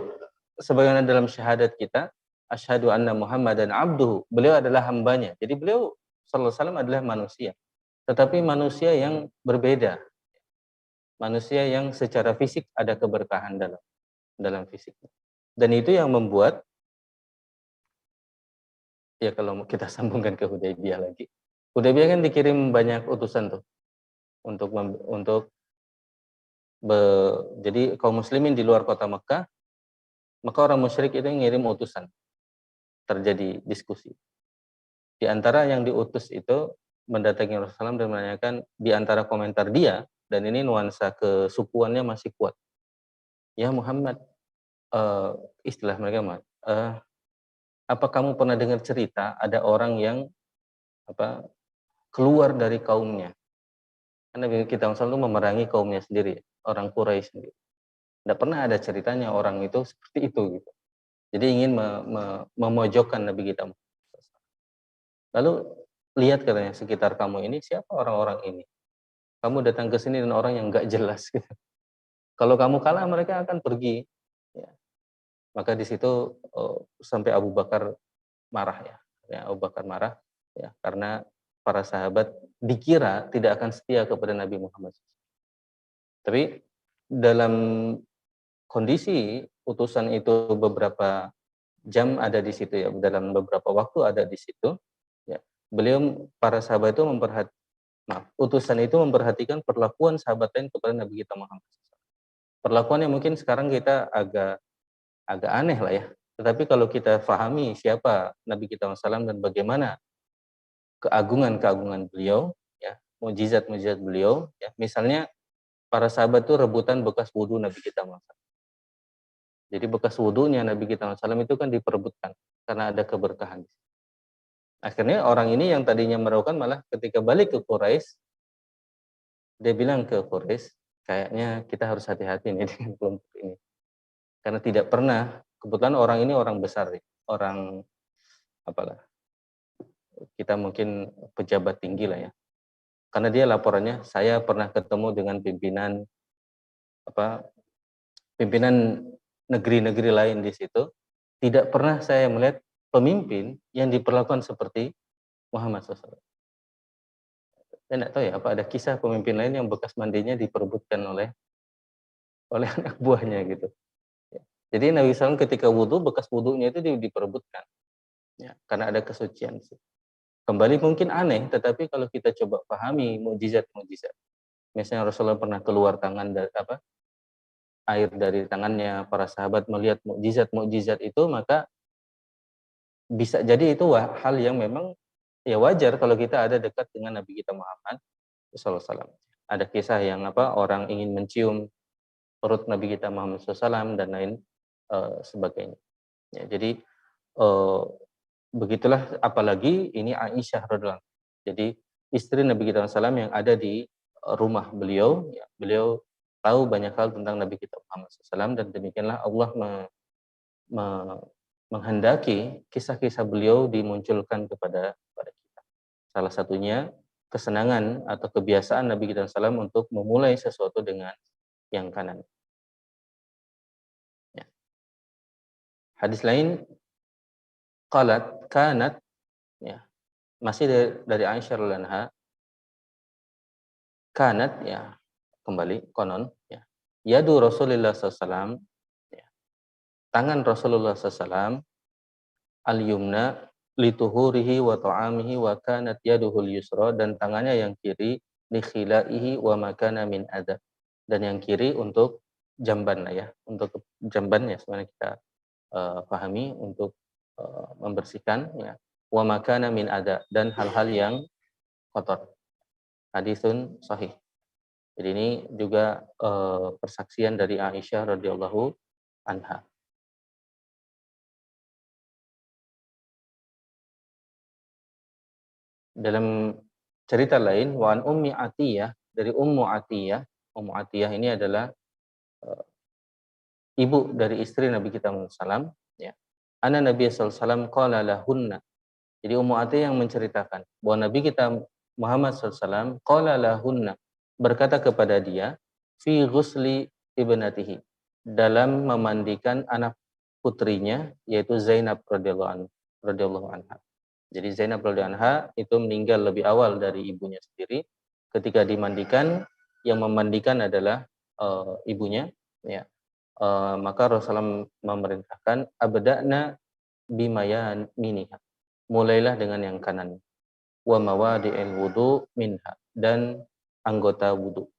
sebagaimana dalam syahadat kita, asyhadu anna Muhammadan abduhu. Beliau adalah hambanya. Jadi beliau sallallahu alaihi wasallam adalah manusia. Tetapi manusia yang berbeda. manusia yang secara fisik ada keberkahan dalam fisiknya. Dan itu yang membuat, ya kalau kita sambungkan ke Hudaybiyah lagi, Hudaybiyah kan dikirim banyak utusan tuh untuk jadi kaum muslimin di luar kota Mekah, maka orang musyrik itu ngirim utusan, terjadi diskusi. Di antara yang diutus itu mendatangi Rasulullah SAW dan menanyakan, di antara komentar dia, dan ini nuansa kesukuannya masih kuat. Ya Muhammad, istilah mereka apa kamu pernah dengar cerita ada orang yang keluar dari kaumnya? Karena kita selalu memerangi kaumnya sendiri, orang Quraisy sendiri. Tidak pernah ada ceritanya orang itu seperti itu gitu. Jadi ingin memojokkan Nabi kita. Lalu lihat katanya sekitar kamu ini siapa orang-orang ini? Kamu datang ke sini dengan orang yang nggak jelas. Gitu. Kalau kamu kalah mereka akan pergi. Ya. Maka di situ sampai Abu Bakar marah ya. Abu Bakar marah ya karena para sahabat dikira tidak akan setia kepada Nabi Muhammad. Tapi dalam kondisi utusan itu beberapa jam ada di situ ya, dalam beberapa waktu ada di situ ya. Para sahabat itu utusan itu memperhatikan perlakuan sahabat lain kepada Nabi kita Muhammad. Perlakuan yang mungkin sekarang kita agak aneh lah ya. Tetapi kalau kita fahami siapa Nabi kita SAW dan bagaimana keagungan beliau, ya, mujizat beliau, ya. Misalnya para sahabat itu rebutan bekas wudhu Nabi kita Muhammad. Jadi bekas wudhunya Nabi kita Muhammad itu kan diperebutkan karena ada keberkahan. Akhirnya orang ini yang tadinya meragukan malah ketika balik ke Quraisy, dia bilang ke Quraisy, kayaknya kita harus hati-hati nih dengan kelompok ini. Karena tidak pernah, kebetulan orang ini orang besar, orang kita mungkin pejabat tinggi lah ya. Karena dia laporannya, saya pernah ketemu dengan pimpinan negeri-negeri lain di situ, tidak pernah saya melihat pemimpin yang diperlakukan seperti Muhammad SAW. Saya tidak tahu ya, apa ada kisah pemimpin lain yang bekas mandinya diperebutkan oleh anak buahnya gitu. Jadi Nabi SAW ketika wudhu, bekas wudhunya itu diperebutkan. Ya, karena ada kesucian. Kembali mungkin aneh, tetapi kalau kita coba pahami mukjizat-mukjizat. Misalnya Rasulullah pernah keluar air dari tangannya, para sahabat melihat mukjizat-mukjizat itu, maka bisa jadi itu hal yang memang ya wajar kalau kita ada dekat dengan Nabi kita Muhammad SAW. Ada kisah yang orang ingin mencium perut Nabi kita Muhammad SAW dan lain sebagainya. Ya, jadi begitulah, apalagi ini Aisyah radhiyallahu anha. Jadi istri Nabi kita SAW yang ada di rumah beliau, ya, beliau tahu banyak hal tentang Nabi kita Muhammad SAW dan demikianlah Allah menghendaki kisah-kisah beliau dimunculkan kepada kita. Salah satunya kesenangan atau kebiasaan Nabi kita SAW untuk memulai sesuatu dengan yang kanan. Ya. Hadis lain, kanat, ya, masih dari Aisyah radhiyallahu anha, kanat, ya, kembali konon, ya, yadu Rasulullah SAW, ya, tangan Rasulullah SAW, al-yumna lituhurihi wa ta'amihi wa kanat yaduhul yusra, dan tangannya yang kiri likhilaihi wa makana min adab, dan yang kiri untuk jamban lah ya, untuk jamban ya sebenarnya kita pahami untuk membersihkan ya, wa makana min adab, dan hal-hal yang kotor. Hadisun sahih. Jadi ini juga persaksian dari Aisyah radhiyallahu anha. Dalam cerita lain, wa an Ummi Atiyah, dari Ummu Atiyah. Ummu Atiyah ini adalah ibu dari istri Nabi kita Muhammad SAW. Ya. Anna Nabi SAW qala lahunna. Jadi Ummu Atiyah yang menceritakan bahwa Nabi kita Muhammad SAW qala lahunna, berkata kepada dia, fi ghusli ibnatihi, dalam memandikan anak putrinya, yaitu Zainab radhiyallahu anha. Jadi Zainab radhiyallahu anha itu meninggal lebih awal dari ibunya sendiri. Ketika dimandikan, yang memandikan adalah ibunya, ya, maka Rasulullah memerintahkan abda'na bimayaminiha, mulailah dengan yang kanan, wa mawadi'il wudu minha, dan anggota wudu.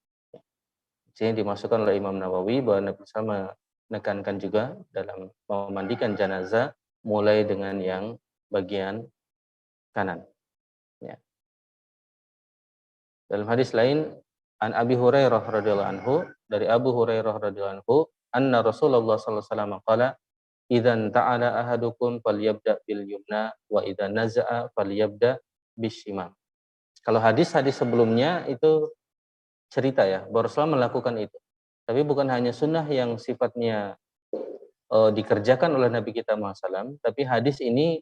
Sini dimasukkan oleh Imam Nawawi bahwa Nabi SAW menekankan juga dalam memandikan jenazah mulai dengan yang bagian kanan. Ya. Dalam hadis lain, an Abi Hurairah radhiyallahu anhu, dari Abu Hurairah radhiyallahu anhu, anna Rasulullah sallallahu alaihi wasallam qala, "Idzan ta'ala ahadukum falyabda bil yumna wa idza naza'a falyabda bishimal." Kalau hadis-hadis sebelumnya itu cerita ya, bahwa Rasulullah melakukan itu. Tapi bukan hanya sunnah yang sifatnya dikerjakan oleh Nabi kita Muhammad SAW, tapi hadis ini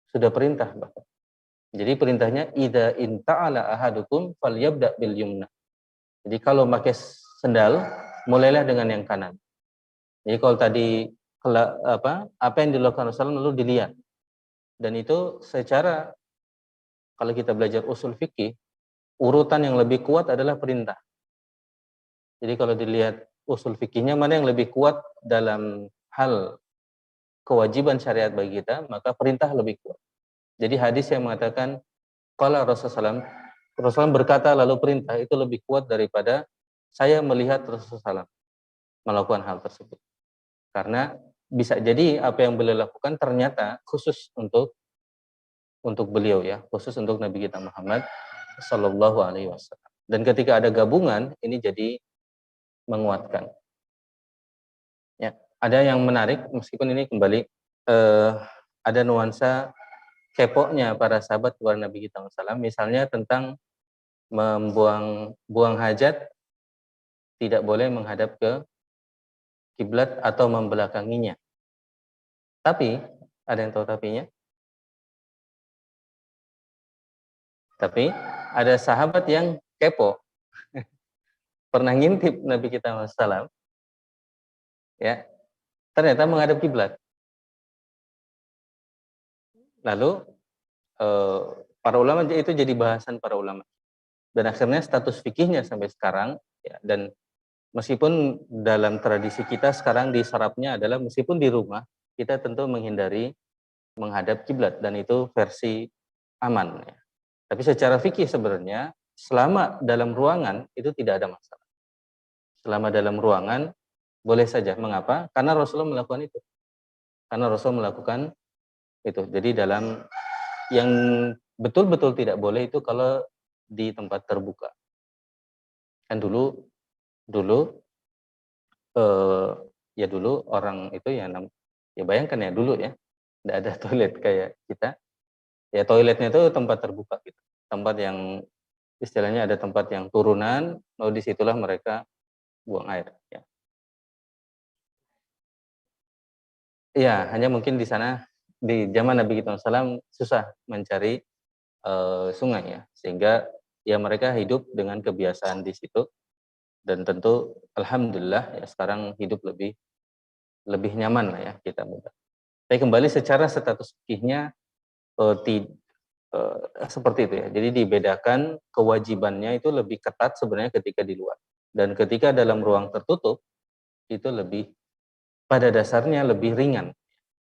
sudah perintah bahkan. Jadi perintahnya idza inta'ala ahadukum falyabda bil yumna. Jadi kalau pakai sendal, mulailah dengan yang kanan. Jadi kalau tadi apa yang dilakukan Rasulullah lalu dilihat. Dan itu secara kalau kita belajar usul fikih, urutan yang lebih kuat adalah perintah. Jadi kalau dilihat usul fikihnya mana yang lebih kuat dalam hal kewajiban syariat bagi kita, maka perintah lebih kuat. Jadi hadis yang mengatakan qala Rasulullah berkata lalu perintah itu lebih kuat daripada saya melihat Rasulullah melakukan hal tersebut. Karena bisa jadi apa yang beliau lakukan ternyata khusus untuk beliau ya, khusus untuk Nabi kita Muhammad sallallahu alaihi wasallam. Dan ketika ada gabungan ini jadi menguatkan. Ya, ada yang menarik meskipun ini kembali ada nuansa keponya para sahabat kepada Nabi kita SAW, misalnya tentang buang hajat tidak boleh menghadap ke kiblat atau membelakanginya. Tapi ada yang tahu tapinya? Tapi ada sahabat yang kepo, pernah ngintip Nabi kita SAW, ya, ternyata menghadap kiblat. Lalu para ulama itu jadi bahasan para ulama. Dan akhirnya status fikihnya sampai sekarang, ya, dan meskipun dalam tradisi kita sekarang diserapnya adalah meskipun di rumah kita tentu menghindari menghadap kiblat dan itu versi aman. Ya. Tapi secara fikih sebenarnya selama dalam ruangan itu tidak ada masalah. Selama dalam ruangan boleh saja. Mengapa? Karena Rasulullah melakukan itu. Karena Rasulullah melakukan itu. Jadi dalam yang betul-betul tidak boleh itu kalau di tempat terbuka. Kan dulu ya dulu orang itu ya bayangkan ya dulu ya, tidak ada toilet kayak kita. Ya toiletnya itu tempat terbuka gitu. Tempat yang istilahnya ada tempat yang turunan, lalu disitulah mereka buang air. Ya. Iya, hanya mungkin di sana di zaman Nabi kita SAW susah mencari sungai ya, sehingga ya mereka hidup dengan kebiasaan di situ dan tentu alhamdulillah ya sekarang hidup lebih nyaman lah ya kita mudah. Tapi kembali secara status fikihnya seperti itu ya. Jadi dibedakan kewajibannya itu lebih ketat sebenarnya ketika di luar dan ketika dalam ruang tertutup itu lebih pada dasarnya lebih ringan.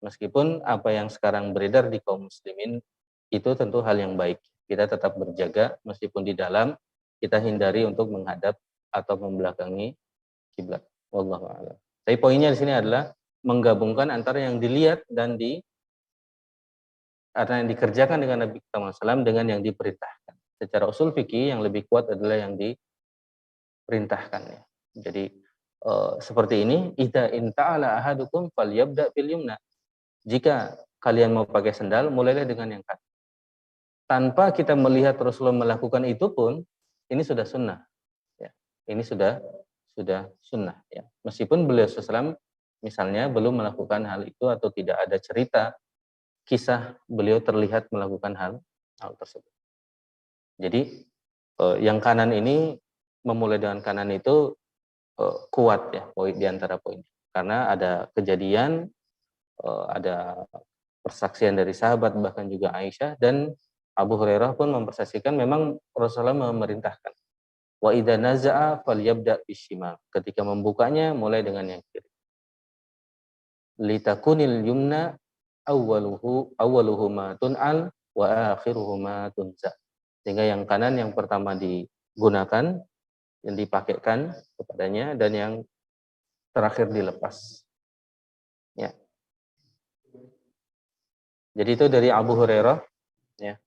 Meskipun apa yang sekarang beredar di kaum muslimin itu tentu hal yang baik. Kita tetap berjaga meskipun di dalam kita hindari untuk menghadap atau membelakangi kiblat. Wallahu a'lam. Tapi poinnya di sini adalah menggabungkan antara yang dilihat dan karena yang dikerjakan dengan Nabi Muhammad SAW dengan yang diperintahkan. Secara usul fikih yang lebih kuat adalah yang diperintahkan ya. Jadi seperti ini, idza inta'ala ahadukum falyabda bil yumna. Jika kalian mau pakai sendal, mulailah dengan yang kanan. Tanpa kita melihat Rasulullah melakukan itu pun, ini sudah sunnah. Ya. Ini sudah sunnah. Ya. Meskipun beliau SAW misalnya belum melakukan hal itu atau tidak ada cerita, kisah beliau terlihat melakukan hal tersebut. Jadi yang kanan ini, memulai dengan kanan itu kuat ya poin di antara poin. Karena ada kejadian, ada persaksian dari sahabat bahkan juga Aisyah dan Abu Hurairah pun mempersaksikan memang Rasulullah memerintahkan. Wa idza naza'a falyabda bishimal. Ketika membukanya mulai dengan yang kiri. Litakunil yumna awwaluhuma tun'al wa akhiruhuma tunza. Sehingga yang kanan yang pertama digunakan, yang dipakaikan kepadanya, dan yang terakhir dilepas. Ya. Jadi itu dari Abu Hurairah, ya.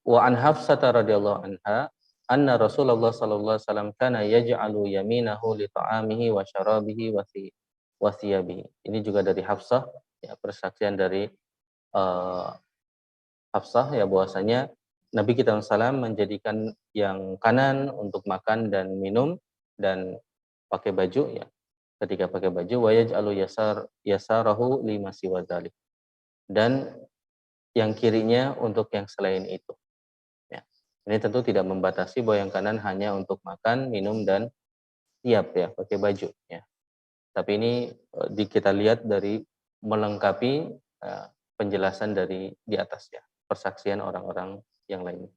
Wa an Hafsah radhiyallahu anha anna Rasulullah sallallahu alaihi wasallam kana yaj'alu yaminahu li ta'amihi wa syarabihi wa thiyabihi. Ini juga dari Hafsah, ya, persaksian dari uh, Hafsah, ya, bahwasanya Nabi kita SAW menjadikan yang kanan untuk makan dan minum dan pakai baju, ya. Ketika pakai baju, wa yaj'alu yasarahu lima siwa dzalik. Dan yang kirinya untuk yang selain itu. Ya. Ini tentu tidak membatasi bahwa yang kanan hanya untuk makan, minum, dan siap, ya, pakai baju. Ya. Tapi ini kita lihat dari melengkapi penjelasan dari di atas, ya, persaksian orang-orang yang lain.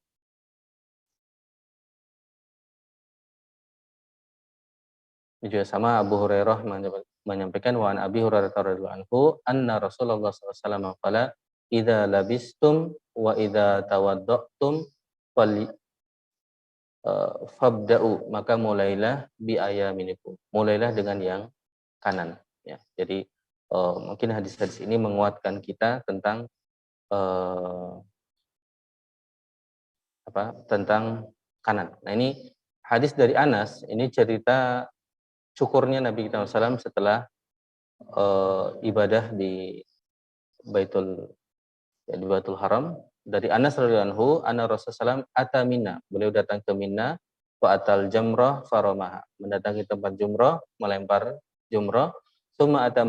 Ini juga sama Abu Hurairah menyampaikan wa an Abi Hurairah radhiyallahu anhu anna Rasulullah sallallahu alaihi wasallam qala idza labistum wa idza tawadda'tum fabda'u, maka mulailah bi ayaminikum. Mulailah dengan yang kanan, ya. Jadi mungkin hadis-hadis ini menguatkan kita tentang tentang kanan. Nah, ini hadis dari Anas, ini cerita cukurnya Nabi kita SAW setelah ibadah di Baitul Haram. Dari Anas radhiyallahu anhu, anna Rasulullah SAW ata Mina. Beliau datang ke Mina, fa atal jamrah faramaha. Mendatangi tempat jumrah, melempar jumrah. Summa ata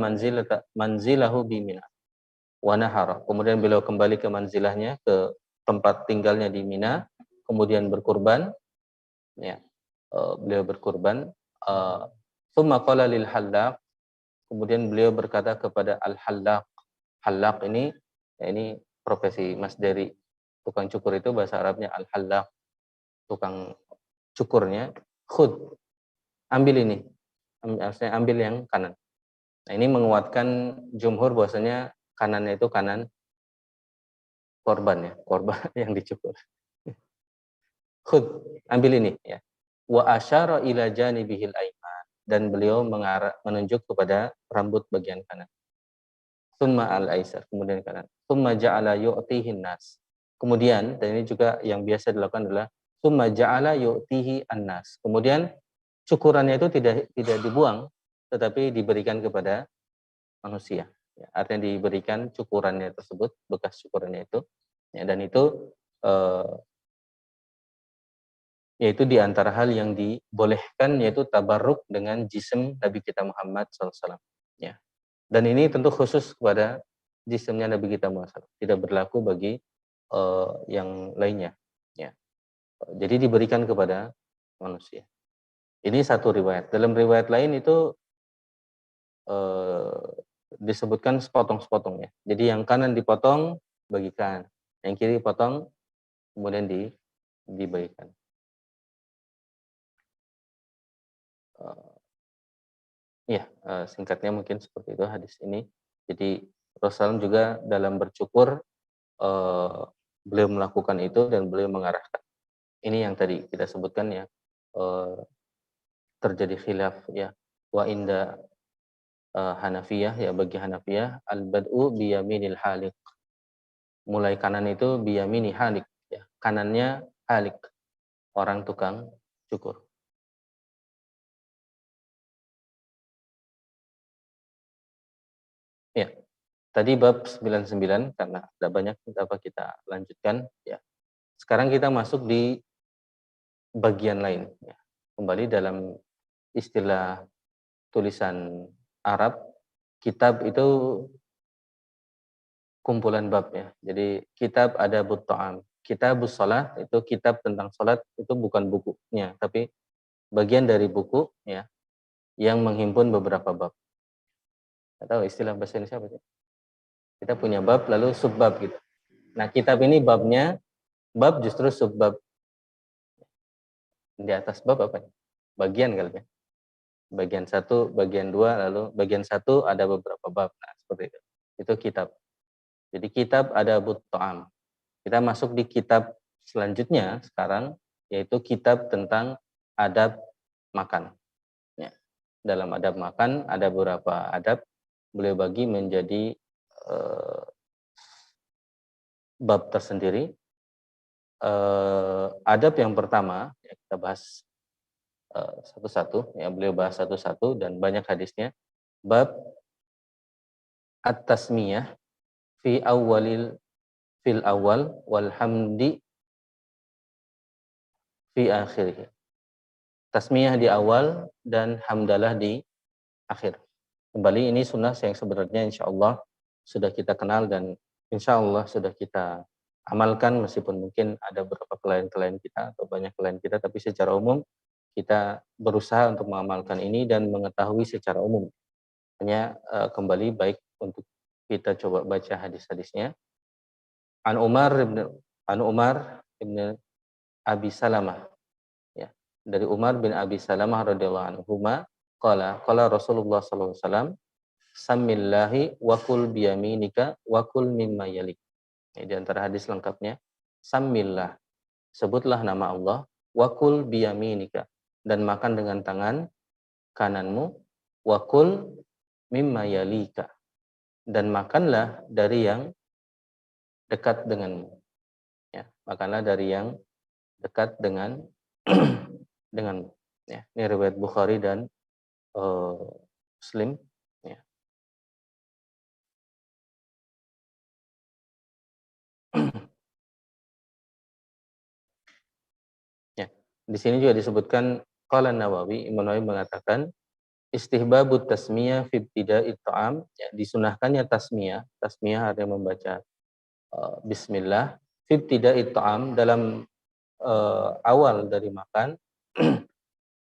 manzilahu bi Mina. Wa nahara. Kemudian beliau kembali ke manzilahnya, ke tempat tinggalnya di Mina, kemudian berkurban, ya. Beliau berkurban. Summa qala lil hallaq. Kemudian beliau berkata kepada al-hallaq. Hallaq ini, ya, ini profesi Mas dari tukang cukur itu bahasa Arabnya al-hallaq, tukang cukurnya. Khud, ambil ini, maksudnya ambil yang kanan. Nah, ini menguatkan jumhur bahwasanya kanannya itu kanan korban, ya, korban yang dicukur. Khud, ambil ini, ya. Wa asyara ila janibihil aiman, dan beliau menunjuk kepada rambut bagian kanan. Summa al-aisar, kemudian kanan. Summa ja'ala yu'tihin nas. Kemudian, dan ini juga yang biasa dilakukan adalah summa ja'ala yu'tihi an-nas. Kemudian cukurannya itu tidak dibuang, tetapi diberikan kepada manusia. Ya, artinya diberikan cukurannya tersebut, bekas cukurannya itu. Ya, dan itu yaitu di antara hal yang dibolehkan, yaitu tabarruk dengan jism Nabi kita Muhammad SAW. Ya. Dan ini tentu khusus kepada jisimnya Nabi kita Muhammad, tidak berlaku bagi yang lainnya. Ya. Jadi diberikan kepada manusia. Ini satu riwayat. Dalam riwayat lain itu disebutkan sepotong-sepotong, ya. Jadi yang kanan dipotong, bagikan. Yang kiri potong, kemudian dibagikan. Ya, singkatnya mungkin seperti itu hadis ini. Jadi Rasulullah juga dalam bercukur beliau melakukan itu dan beliau mengarahkan. Ini yang tadi kita sebutkan, ya, terjadi khilaf, ya. Wa inda Hanafiyah, ya, bagi Hanafiyah al-bad'u biyaminil halik. Mulai kanan itu biyamini halik, ya. Kanannya halik, orang tukang cukur. Ya. Tadi bab 99 karena ada banyak apa kita lanjutkan, ya. Sekarang kita masuk di bagian lain, ya. Kembali dalam istilah tulisan Arab, kitab itu kumpulan bab, ya. Jadi kitab ada ta'am. Kitabus shalah itu kitab tentang salat, itu bukan bukunya, tapi bagian dari buku, ya, yang menghimpun beberapa bab. Atau istilah bahasa Indonesia apa sih? Kita punya bab lalu subbab gitu. Nah, kitab ini babnya, bab justru subbab. Di atas bab apa nih? Bagian kali ya? Bagian satu, bagian 2, lalu bagian satu ada beberapa bab. Nah, seperti itu. Itu kitab. Jadi kitab ada ta'am. Kita masuk di kitab selanjutnya sekarang, yaitu kitab tentang adab makan. Ya. Dalam adab makan ada beberapa adab, beliau bagi menjadi bab tersendiri. Adab yang pertama, ya kita bahas satu-satu, ya beliau bahas satu-satu dan banyak hadisnya. Bab at-tasmiyah fi awwalil fil awal walhamdi fi akhirih. Tasmiyah di awal dan hamdalah di akhir. Kembali ini sunnah yang sebenarnya insya Allah sudah kita kenal dan insya Allah sudah kita amalkan, meskipun mungkin ada beberapa klien-klien kita atau banyak klien kita, tapi secara umum kita berusaha untuk mengamalkan ini dan mengetahui secara umum. Hanya kembali baik untuk kita coba baca hadis-hadisnya. An Umar ibn Abi Salamah, ya, dari Umar bin Abi Salamah radhiyallahu anhu, qala Rasulullah sallallahu alaihi wasallam, samillahi wa kul biyaminika wa kul mimma yalik. Di antara hadis lengkapnya, samillah, sebutlah nama Allah, wa kul biyaminika, dan makan dengan tangan kananmu, wa kul mimma yalika, dan makanlah dari yang dekat denganmu. Ya, makanlah dari yang dekat dengan denganmu. Ya, ini riwayat Bukhari dan Muslim. Ya. Ya. Di sini juga disebutkan qala Nawawi, Imam Nawawi mengatakan istihbabut tasmiyah fi ibtida'it ta'am, ya, disunahkannya tasmiyah. Tasmiyah artinya membaca bismillah fi ibtida'it ta'am, dalam awal dari makan.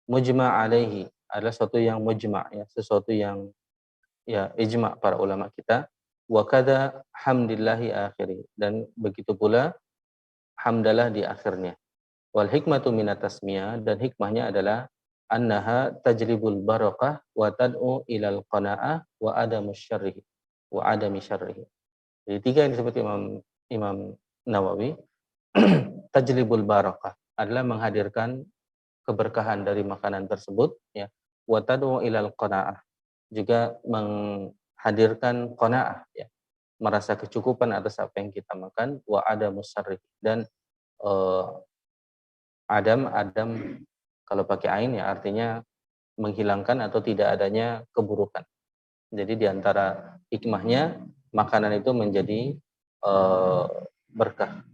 Mujma' alaihi, adalah sesuatu yang mujma', ya, sesuatu yang ya ijma' para ulama kita. Wa kada hamdillahi akhiri, dan begitu pula hamdalah di akhirnya. Wal hikmatu minat tasmiyah, dan hikmahnya adalah annaha tajlibul barakah wa tad'u ilal qana'ah wa adamus syarrihi wa adami syarrihi. Jadi tiga yang disebut Imam Nawawi. Tajlibul barakah adalah menghadirkan keberkahan dari makanan tersebut, ya. Wa tad'u ilal qana'ah, juga menghadirkan qanaah, ya, merasa kecukupan atas apa yang kita makan. Wa adamus syarrihi, dan adam kalau pakai ain ya artinya menghilangkan atau tidak adanya keburukan. Jadi di antara hikmahnya makanan itu menjadi berkah.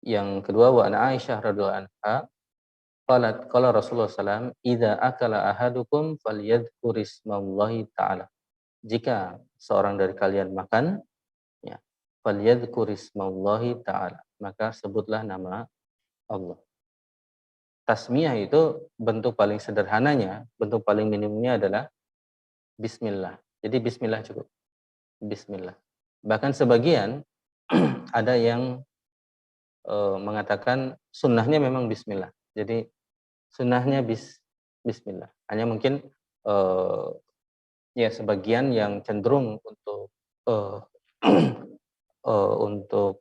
Yang kedua, wa ana Aisyah radhiyallahu anha qalat qala Rasulullah sallallahu alaihi wasallam idza akala ahadukum falyadhkur ismallahi ta'ala. Jika seorang dari kalian makan, ya, falyadhkur ismallahi ta'ala, maka sebutlah nama Allah. Tasmiyah itu bentuk paling sederhananya, bentuk paling minimumnya adalah bismillah. Jadi bismillah cukup. Bismillah. Bahkan sebagian ada yang mengatakan sunnahnya memang bismillah. Jadi sunnahnya bismillah. Hanya mungkin ya sebagian yang cenderung untuk uh, untuk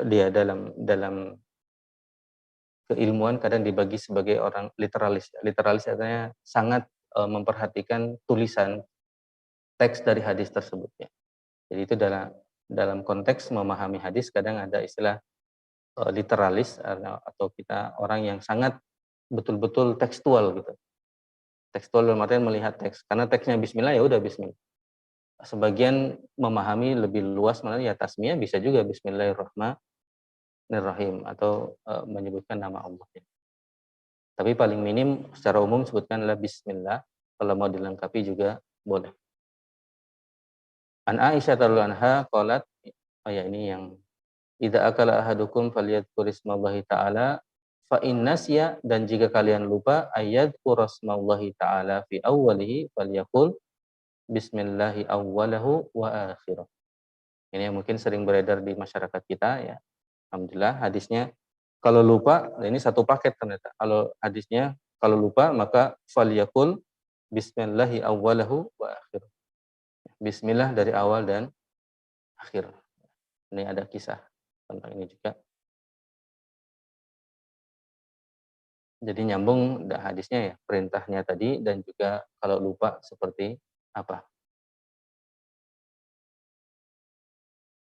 dia dalam keilmuan kadang dibagi sebagai orang literalis. Literalis artinya sangat memperhatikan tulisan teks dari hadis tersebut, ya. Jadi itu dalam konteks memahami hadis kadang ada istilah literalis, atau kita orang yang sangat betul-betul tekstual gitu. Tekstual dalam artian melihat teks. Karena teksnya bismillah, ya udah bismillah. Sebagian memahami lebih luas, mana ya tasmiyah bisa juga bismillahirrahmanirrahim atau menyebutkan nama Allah, ya. Tapi paling minim secara umum sebutkanlah bismillah. Kalau mau dilengkapi juga boleh. An Aisyah radhiyallahu anha qalat, ya ini yang idza akala ahadukum falyadhkur ismallahi ta'ala Fa in nasiya, dan jika kalian lupa, ayadhkura rasmallahi ta'ala fi awwalihi falyaqul bismillahi awwalahu wa akhirah. Ini yang mungkin sering beredar di masyarakat kita ya. Alhamdulillah hadisnya kalau lupa, nah ini satu paket ternyata. Kalau hadisnya kalau lupa maka falyaqul bismillahi awwalahu wa akhirah. Bismillah dari awal dan akhir. Ini ada kisah tentang ini juga. Jadi nyambung hadisnya ya, perintahnya tadi dan juga kalau lupa seperti apa.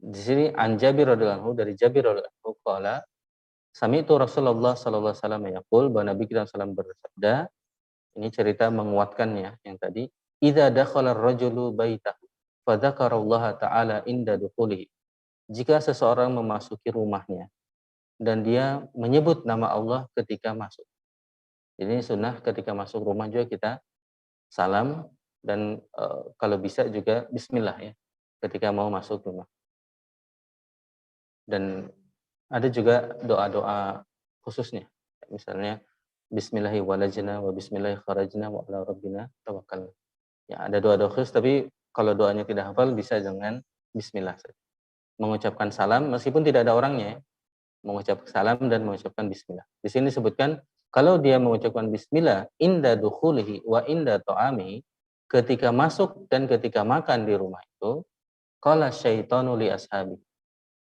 Di sini an Jabir radhiyallahu anhu, dari Jabir radhiyallahu anhu qala sami'tu Rasulullah sallallahu alaihi wasallam yaqul, bahwa Nabi kita sallallahu bersabda, ini cerita menguatkannya yang tadi, idza dakhala ar-rajulu baitahu fa dzakarallaha ta'ala inda dukhulihi. Jika seseorang memasuki rumahnya dan dia menyebut nama Allah ketika masuk. Jadi sunnah ketika masuk rumah juga kita salam dan kalau bisa juga bismillah ya ketika mau masuk rumah. Dan ada juga doa-doa khususnya. Misalnya bismillahi walajna wa bismillahi kharajna wa ala rabbina tawakkalna. Ya, ada doa-doa khusus tapi kalau doanya tidak hafal bisa dengan bismillah saja. Mengucapkan salam meskipun tidak ada orangnya ya. Mengucapkan salam dan mengucapkan bismillah. Di sini disebutkan kalau dia mengucapkan bismillah inda dukhulihi wa inda ta'ami, ketika masuk dan ketika makan di rumah itu, qala syaitanu li ashabi.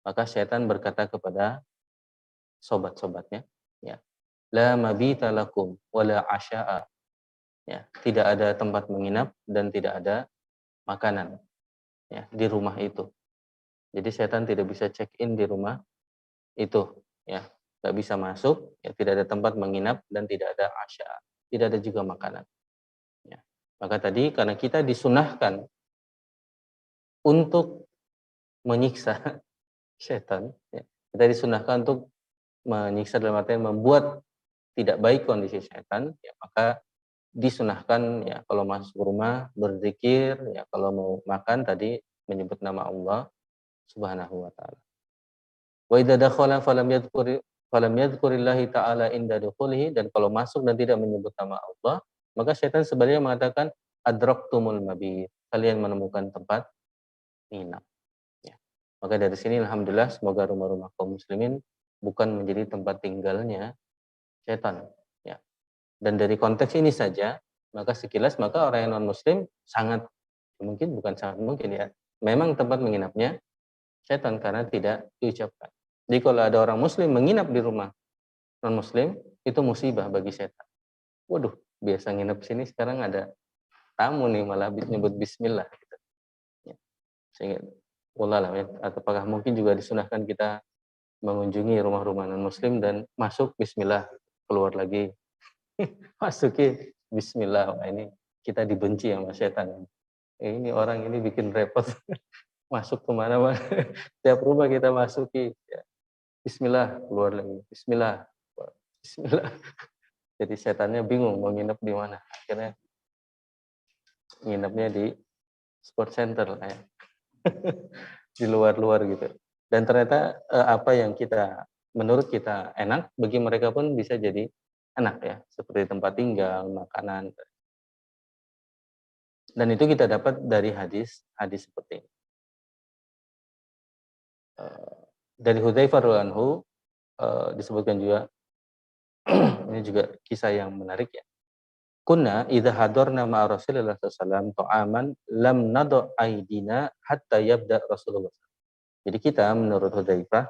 Maka syaitan berkata kepada sobat-sobatnya, ya, la mabita lakum wala asya'a. Ya, tidak ada tempat menginap dan tidak ada makanan ya di rumah itu. Jadi syaitan tidak bisa check in di rumah itu ya, nggak bisa masuk, ya tidak ada tempat menginap dan tidak ada asya, tidak ada juga makanan. Ya. Maka tadi karena kita disunahkan untuk menyiksa syaitan, ya, kita disunahkan untuk menyiksa dalam artian membuat tidak baik kondisi syaitan, ya, maka disunahkan ya kalau masuk rumah berzikir, ya kalau mau makan tadi menyebut nama Allah Subhanahu wa taala. Wa idza dakhala falam yadhkurillahi ta'ala inda dukhulihi, dan kalau masuk dan tidak menyebut nama Allah, maka syaitan sebenarnya mengatakan adraktumul mabit, kalian menemukan tempat menginap. Ya. Maka dari sini alhamdulillah semoga rumah-rumah kaum muslimin bukan menjadi tempat tinggalnya syaitan. Ya. Dan dari konteks ini saja, maka sekilas maka orang yang non muslim sangat mungkin, bukan sangat mungkin ya, memang tempat menginapnya syaitan karena tidak diucapkan. Jadi kalau ada orang muslim menginap di rumah non-muslim, itu musibah bagi setan. Waduh, biasa nginep sini sekarang ada tamu nih malah nyebut bismillah. Gitu. Ya. Sehingga, wallahualam ya, apakah mungkin juga disunahkan kita mengunjungi rumah-rumah non-muslim dan masuk bismillah, keluar lagi. Masuki bismillah, wah ini kita dibenci sama setan. Ini orang ini bikin repot. Masuk kemana-mana. Tiap rumah kita masuki. Ya. Bismillah, keluar lagi. Bismillah. Bismillah. Jadi setannya bingung mau nginep di mana. Akhirnya nginepnya di sport center lah ya. Di luar-luar gitu. Dan ternyata apa yang kita menurut kita enak, bagi mereka pun bisa jadi enak ya. Seperti tempat tinggal, makanan. Dan itu kita dapat dari hadis seperti ini. Dari Hudzaifah radhiyallahu anhu disebutkan juga ini juga kisah yang menarik ya. Kunna idza hadarna ma'a Rasulillah sallallahu alaihi wasallam ta'aman lam nadu aidina hatta yabda Rasulullah. Jadi kita menurut Hudzaifah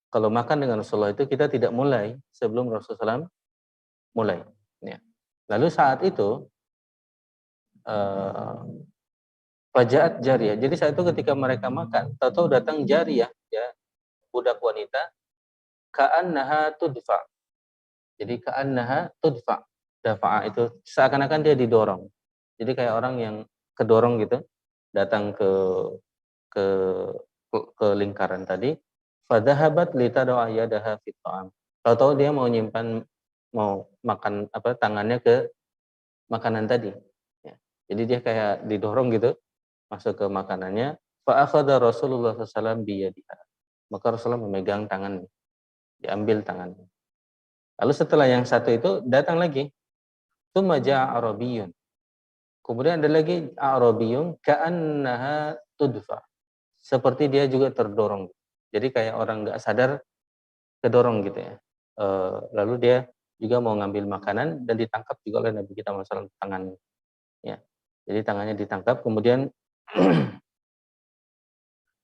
kalau makan dengan Rasulullah itu kita tidak mulai sebelum Rasulullah SAW mulai. Ya. Lalu saat itu Fajaat jariyah. Jadi saat itu ketika mereka makan, tahu-tahu datang jariyah, ya, budak wanita, ka'annaha tudfa. Jadi ka'annaha tudfa. Dafa'a itu seakan-akan dia didorong. Jadi kayak orang yang kedorong gitu, datang ke ke lingkaran tadi. Fadhahabat litada'a yadaha fit ta'am. Tahu-tahu dia mau nyimpan, mau makan apa tangannya ke makanan tadi. Ya. Jadi dia kayak didorong gitu, masuk ke makanannya. Fa akhadha Rasulullah SAW biyadiha. Maka Rasulullah memegang tangan, diambil tangannya. Lalu setelah yang satu itu datang lagi, tsumma ja'a arabiyyun. Kemudian ada lagi arabiyyun ka'annaha tudfa. Seperti dia juga terdorong. Jadi kayak orang nggak sadar kedorong gitu ya. Lalu dia juga mau ngambil makanan dan ditangkap juga oleh Nabi kita Muhammad SAW tangannya. Ya. Jadi tangannya ditangkap, kemudian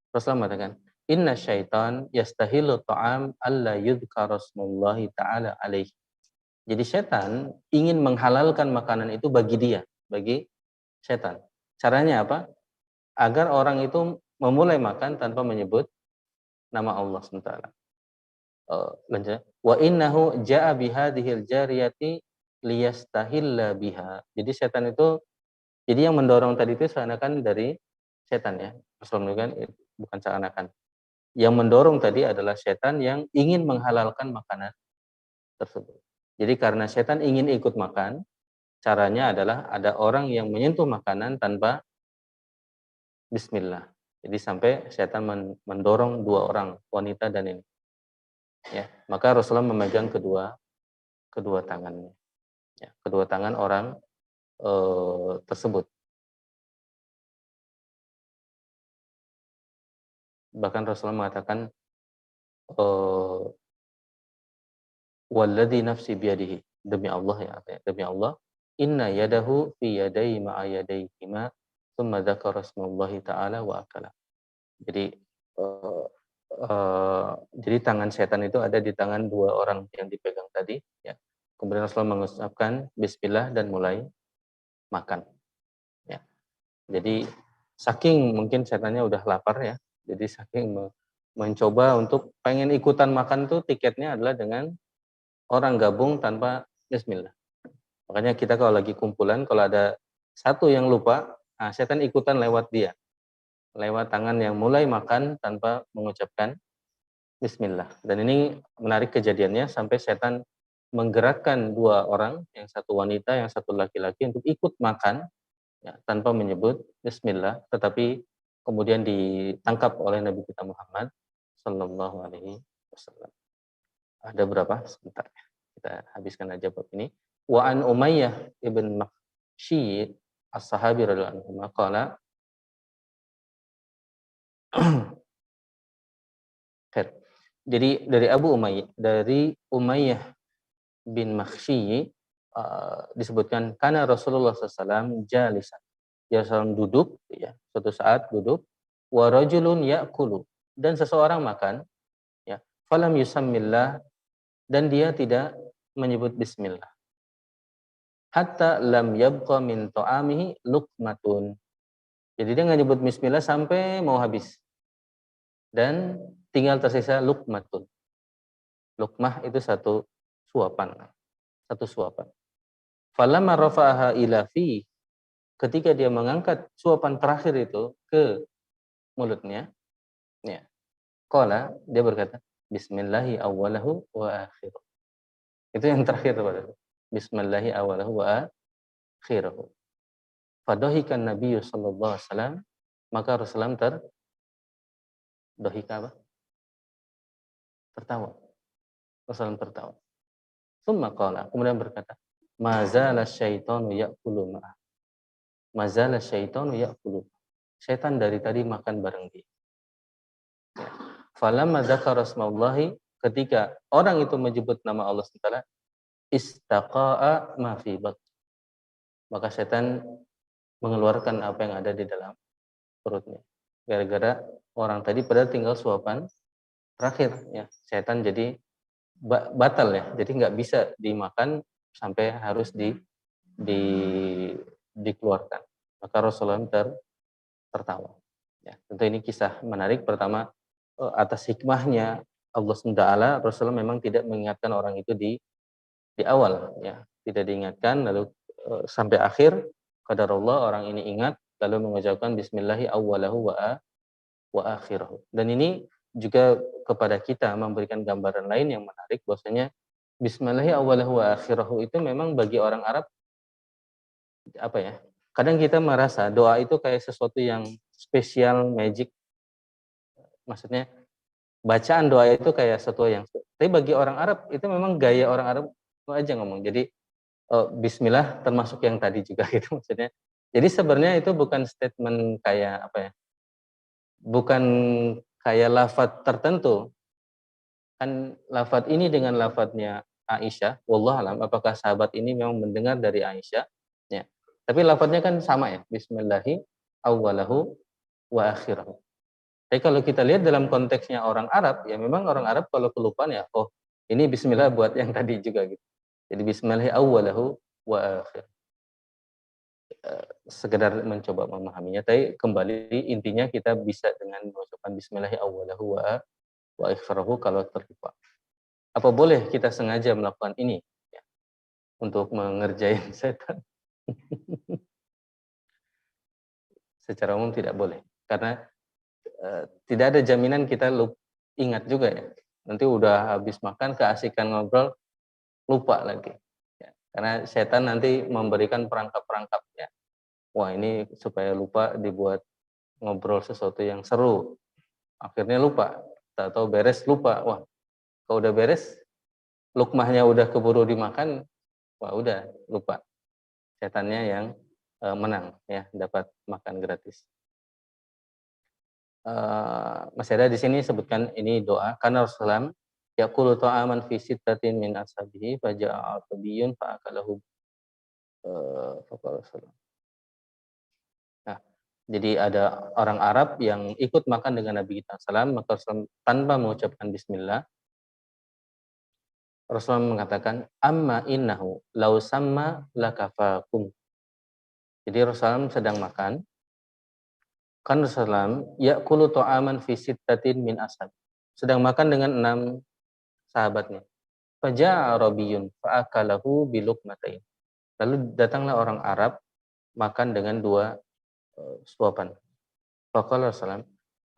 Rasulullah mengatakan, Inna syaitan yastahilu ta'am alla yudhkara rasmullahi ta'ala alaih. Jadi setan ingin menghalalkan makanan itu bagi dia, bagi setan. Caranya apa? Agar orang itu memulai makan tanpa menyebut nama Allah SWT. Wa innahu ja'a bihadhil jariyati liyastahilla biha. Jadi setan itu, jadi yang mendorong tadi itu seakan-akan dari setan ya. Rasulullah kan bukan seakan-akan. Yang mendorong tadi adalah setan yang ingin menghalalkan makanan tersebut. Jadi karena setan ingin ikut makan, caranya adalah ada orang yang menyentuh makanan tanpa bismillah. Jadi sampai setan mendorong dua orang, wanita dan ini. Ya, maka Rasulullah memegang kedua tangannya. Ya, kedua tangan orang tersebut. Bahkan Rasulullah mengatakan walladzi nafsi biyadihi, demi Allah ya, demi Allah, inna yadahu fi yadai ma'a yadaihima tsumma dzakara rasmallahi ta'ala wa akala. Jadi jadi tangan setan itu ada di tangan dua orang yang dipegang tadi ya. Kemudian Rasulullah mengucapkan bismillah dan mulai makan ya. Jadi saking mungkin setannya udah lapar ya. Jadi saking mencoba untuk pengen ikutan makan tuh tiketnya adalah dengan orang gabung tanpa bismillah. Makanya kita kalau lagi kumpulan, kalau ada satu yang lupa, nah setan ikutan lewat dia. Lewat tangan yang mulai makan tanpa mengucapkan bismillah. Dan ini menarik kejadiannya sampai setan menggerakkan dua orang, yang satu wanita, yang satu laki-laki untuk ikut makan ya, tanpa menyebut bismillah, tetapi kemudian ditangkap oleh Nabi kita Muhammad sallallahu alaihi wasallam. Ada berapa? Sebentar. Kita habiskan aja bab ini. Wa an Umayyah ibn Makhshi as-sahabi radhiyallahu anhu qala Jadi dari Umayyah bin Makhshi disebutkan karena Rasulullah SAW jalisan. Dia SAW duduk ya, suatu saat duduk wa rajulun ya'kulu, dan seseorang makan ya, falam yusammillah, dan dia tidak menyebut bismillah. Hatta lam yabqa min ta'amihi luqmatun. Jadi dia nggak nyebut bismillah sampai mau habis. Dan tinggal tersisa luqmatun. Luqmah itu satu suapan. Falamma rafa'aha ila fi, ketika dia mengangkat suapan terakhir itu ke mulutnya, ya. Qala, dia berkata, bismillahi awwalahu wa akhiruh. Itu yang terakhir pada. Bismillahi awwalahu wa akhiruh. Fadahikan Nabi sallallahu alaihi wasallam, maka Rasulullah dohika apa? Tertawa. Rasulullah tertawa. Tsumma qala, kemudian berkata, mazala syaitanu ya'kulu ma'a. Mazala syaitanu ya'kulu. Setan dari tadi makan bareng dia. Falamma dzakara rasmallahi, ketika orang itu menyebut nama Allah SWT, istaqa'a ma fi bat. Maka setan mengeluarkan apa yang ada di dalam perutnya. Gara-gara orang tadi padahal tinggal suapan terakhir ya. Setan jadi batal ya. Jadi nggak bisa dimakan sampai harus dikeluarkan. Maka Rasulullah tertawa. Ya, tentu ini kisah menarik. Pertama, atas hikmahnya Allah SWT, Rasulullah memang tidak mengingatkan orang itu di awal ya, tidak diingatkan, lalu sampai akhir qadarullah orang ini ingat lalu mengucapkan bismillahi awwalahu wa akhirahu. Dan ini juga kepada kita memberikan gambaran lain yang menarik, bahwasanya bismillahi awwalahu wa akhirahu itu memang bagi orang Arab apa ya? Kadang kita merasa doa itu kayak sesuatu yang spesial, magic. Maksudnya bacaan doa itu kayak sesuatu yang Tapi bagi orang Arab itu memang gaya orang Arab aja ngomong. Jadi bismillah termasuk yang tadi juga gitu maksudnya. Jadi sebenarnya itu bukan statement kayak apa ya, bukan kayak lafadz tertentu. Kan lafadz ini dengan lafadznya Aisyah, wallahualam apakah sahabat ini memang mendengar dari Aisyah, ya. Tapi lafadznya kan sama ya, bismillahi awwalahu wa akhirahu. Tapi kalau kita lihat dalam konteksnya orang Arab, ya memang orang Arab kalau kelupaan ya, oh ini bismillah buat yang tadi juga gitu. Jadi bismillahi awwalahu wa akhirahu. Sekedar mencoba memahaminya, tapi kembali intinya kita bisa dengan mengucapkan bismillahi awwalahu wa akhirahu kalau terlupa. Apa boleh kita sengaja melakukan ini ya, untuk mengerjain setan? Secara umum tidak boleh, karena tidak ada jaminan kita ingat juga ya. Nanti udah habis makan, keasikan ngobrol, lupa lagi. Ya. Karena setan nanti memberikan perangkap-perangkap ya. Wah ini supaya lupa dibuat ngobrol sesuatu yang seru. Akhirnya lupa. Tak tahu beres lupa. Wah kalau udah beres, lukmahnya udah keburu dimakan, wah udah lupa. Setannya yang menang ya, dapat makan gratis. Masih ada di sini sebutkan ini doa karena Rasulullah yaqulu ta'aman fi sittatin min ashabihi faja'a tabiyyun fa'akalahu faqala Rasulullah. Nah, jadi ada orang Arab yang ikut makan dengan Nabi kita sallam, maka Rasulullah tanpa mengucapkan bismillah Rasulullah mengatakan amma innahu law samma lakafakum. Jadi Rasulullah sedang makan kan Rasulullah yaqulu ta'aman fi sittatin min ashab. Sedang makan dengan 6 sahabatnya. Faja'a Arabiyyun fa'akalahu biluqmatain. Lalu datanglah orang Arab makan dengan 2 suapan. Faqala Rasulullah,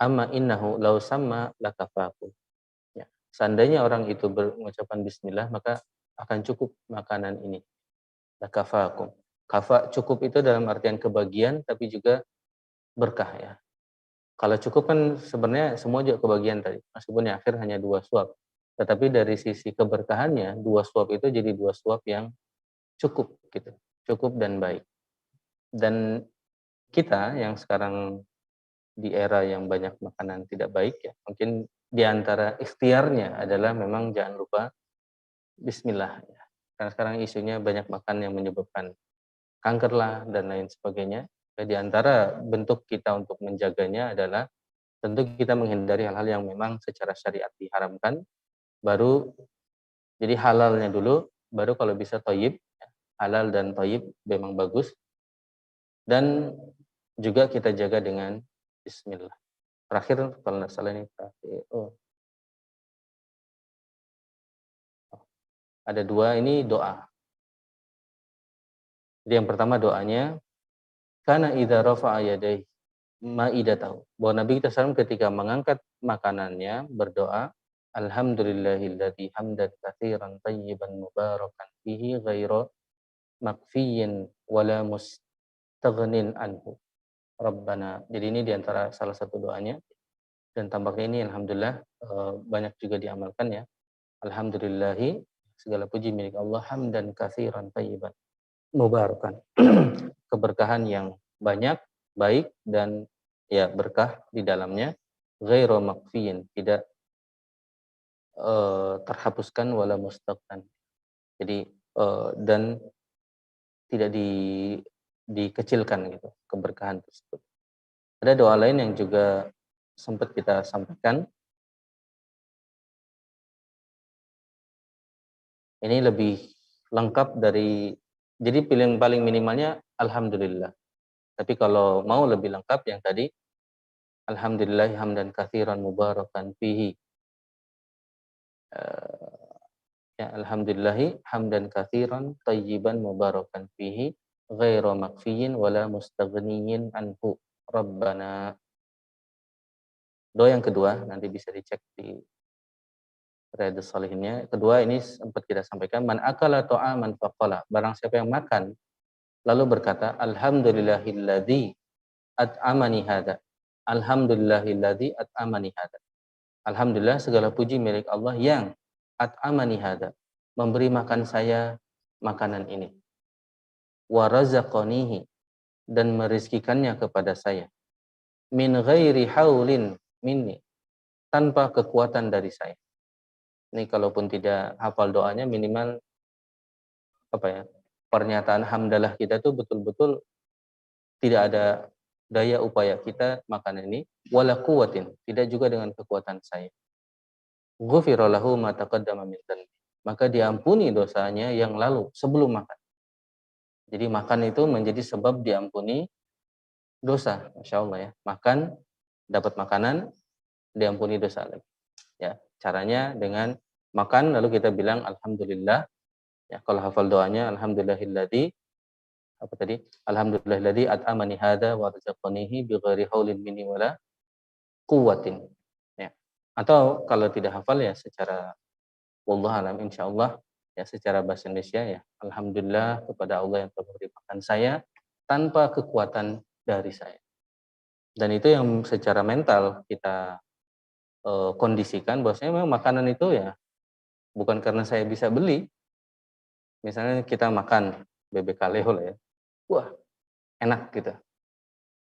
"Amma innahu law samma lakafakum." Ya. Seandainya orang itu mengucapkan bismillah maka akan cukup makanan ini. Lakafakum. Kafa cukup itu dalam artian kebagian tapi juga berkah ya. Kalau cukup kan sebenarnya semua juga kebagian tadi. Meskipun yang akhir hanya 2 suap. Tetapi dari sisi keberkahannya 2 suap itu jadi 2 suap yang cukup gitu. Cukup dan baik. Dan kita yang sekarang di era yang banyak makanan tidak baik ya, mungkin di antara ikhtiarnya adalah memang jangan lupa bismillah ya. Karena sekarang isunya banyak makan yang menyebabkan kanker lah dan lain sebagainya. Di antara bentuk kita untuk menjaganya adalah tentu kita menghindari hal-hal yang memang secara syariat diharamkan, baru jadi halalnya dulu, baru kalau bisa thayyib, halal dan thayyib memang bagus. Dan juga kita jaga dengan bismillah. Terakhir kalau nggak salah ini ada 2 ini doa. Jadi yang pertama doanya kana idza rafa'a yadayhi ma'idatahu. Bahwa Nabi kita SAW ketika mengangkat makanannya berdoa, alhamdulillahilladzi hamdan katsiran tayyiban mubarakan fihi ghaira makfiyyin wala mustaghnin anhu. Rabbana. Jadi ini diantara salah satu doanya dan tampaknya ini alhamdulillah banyak juga diamalkan ya. Alhamdulillahi segala puji milik Allah hamdan katsiran tayyiban mubarakan. Keberkahan yang banyak, baik dan ya berkah di dalamnya ghairu makfiyin, tidak terhapuskan wala mustaqan. Jadi dan tidak dikecilkan gitu keberkahan tersebut. Ada doa lain yang juga sempat kita sampaikan. Ini lebih lengkap dari jadi pilihan paling minimalnya alhamdulillah. Tapi kalau mau lebih lengkap yang tadi alhamdulillah hamdan katsiran mubarakan fihi. Ya alhamdulillahi hamdan katsiran tayyiban mubarakan fihi ghairu makfiyin wala mustaghniyin anhu. Rabbana. Doa yang kedua nanti bisa dicek di Riyadhus Shalihinnya. Kedua ini sempat kita sampaikan man akala ta'aman faqala. Barang siapa yang makan lalu berkata alhamdulillahilladzi at'amani hada. Alhamdulillahilladzi at'amani hada. Alhamdulillah segala puji milik Allah yang at'amani hada, memberi makan saya makanan ini, wa razaqanihi, dan merizkikannya kepada saya, min ghairi haulin minni, tanpa kekuatan dari saya. Ini kalaupun tidak hafal doanya, minimal apa ya, pernyataan hamdalah kita tuh betul-betul tidak ada daya upaya kita makan ini, wala quwwatin, tidak juga dengan kekuatan saya. Ghufira lahu ma taqaddama min dhanbi, maka diampuni dosanya yang lalu sebelum makan. Jadi makan itu menjadi sebab diampuni dosa, Masya Allah ya. Makan, dapat makanan, diampuni dosa lagi. Ya, caranya dengan makan lalu kita bilang alhamdulillah. Ya, kalau hafal doanya alhamdulillahilladzi apa tadi? Alhamdulillahilladzi at'amani hada wa razaqanihi bighairi haulin minni wala quwwatin. Ya. Atau kalau tidak hafal ya secara wallahu alam insyaallah ya secara bahasa Indonesia ya alhamdulillah kepada Allah yang telah memberi makan saya tanpa kekuatan dari saya. Dan itu yang secara mental kita kondisikan bahwasanya memang makanan itu ya bukan karena saya bisa beli. Misalnya kita makan bebek kaleo lah ya. Wah, enak gitu.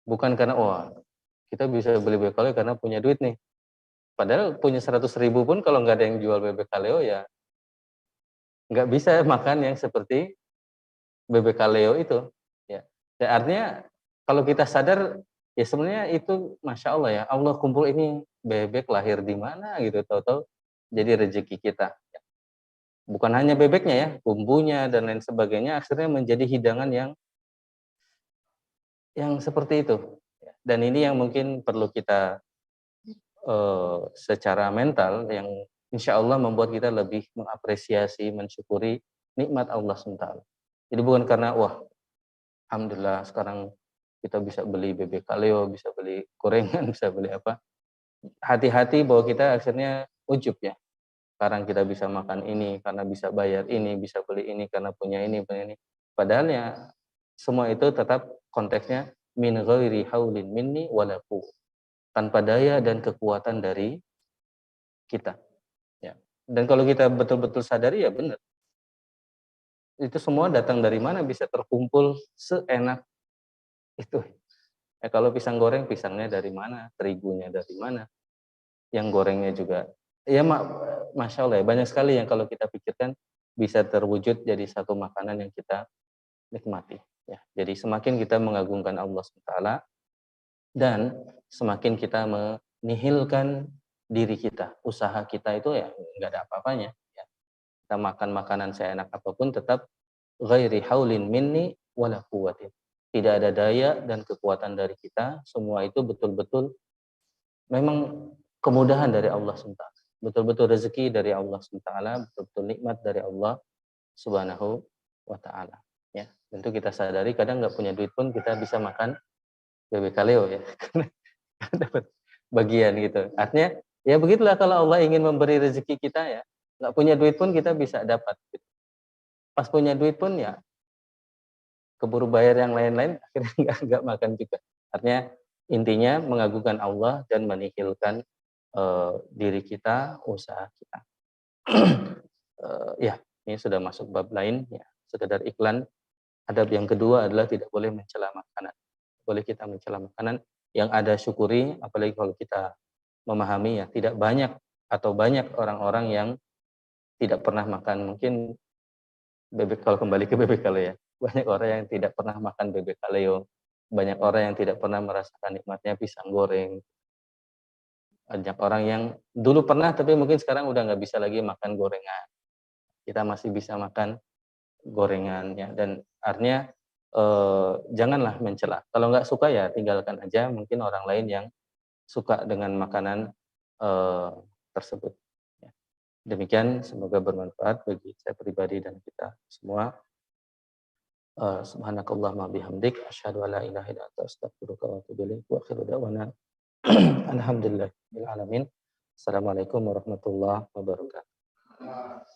Bukan karena wah, kita bisa beli bebek kaleo karena punya duit nih. Padahal punya 100.000 pun kalau nggak ada yang jual bebek kaleo ya nggak bisa makan yang seperti bebek kaleo itu. Ya. Dan artinya kalau kita sadar ya sebenarnya itu Masya Allah ya, Allah kumpul ini bebek lahir di mana gitu, tahu-tahu jadi rezeki kita. Bukan hanya bebeknya ya, bumbunya dan lain sebagainya akhirnya menjadi hidangan yang seperti itu. Dan ini yang mungkin perlu kita secara mental yang insya Allah membuat kita lebih mengapresiasi, mensyukuri nikmat Allah SWT. Jadi bukan karena wah, alhamdulillah sekarang kita bisa beli bebek kaleo, bisa beli gorengan, bisa beli apa. Hati-hati bahwa kita akhirnya ujub ya. Sekarang kita bisa makan ini karena bisa bayar ini, bisa beli ini karena punya ini, punya ini. Padahal ya semua itu tetap konteksnya min ghairi haulin minni wala quwwah, tanpa daya dan kekuatan dari kita. Ya. Dan kalau kita betul-betul sadari ya benar. Itu semua datang dari mana bisa terkumpul seenak itu. Kalau pisang goreng, pisangnya dari mana, terigunya dari mana, yang gorengnya juga. Ya Masya Allah ya, banyak sekali yang kalau kita pikirkan bisa terwujud jadi satu makanan yang kita nikmati. Ya, jadi semakin kita mengagungkan Allah SWT dan semakin kita menihilkan diri kita, usaha kita itu ya nggak ada apa-apanya. Ya. Kita makan makanan seenak apapun tetap ghairi haulin minni wala quwwatin. Tidak ada daya dan kekuatan dari kita, semua itu betul-betul memang kemudahan dari Allah SWT. Betul-betul rezeki dari Allah SWT, betul-betul nikmat dari Allah Subhanahu wa Ta'ala. Ya, tentu kita sadari kadang nggak punya duit pun kita bisa makan bebek kaleo ya, karena dapat bagian gitu. Artinya ya begitulah kalau Allah ingin memberi rezeki kita ya, nggak punya duit pun kita bisa dapat. Gitu. Pas punya duit pun ya keburu bayar yang lain-lain akhirnya nggak makan juga. Artinya intinya mengagungkan Allah dan menihilkan diri kita, usaha kita. Ya, ini sudah masuk bab lain ya, sekedar iklan. Adab yang kedua adalah tidak boleh mencela makanan. Boleh kita mencela makanan yang ada syukuri, apalagi kalau kita memahami ya tidak banyak atau banyak orang-orang yang tidak pernah makan mungkin bebek, kalau kembali ke bebek kaleo ya. Banyak orang yang tidak pernah makan bebek kaleo. Banyak orang yang tidak pernah merasakan nikmatnya pisang goreng. Banyak orang yang dulu pernah tapi mungkin sekarang udah nggak bisa lagi makan gorengan. Kita masih bisa makan gorengan ya, dan artinya janganlah mencela. Kalau nggak suka ya tinggalkan aja, mungkin orang lain yang suka dengan makanan tersebut. Ya. Demikian, semoga bermanfaat bagi saya pribadi dan kita semua. Subhanakallahumma bihamdik asyhadu an la ilaha illa anta astaghfiruka wa atubu ilaik wa akhiru da'wana alhamdulillahirabbil alamin. Assalamualaikum warahmatullahi wabarakatuh.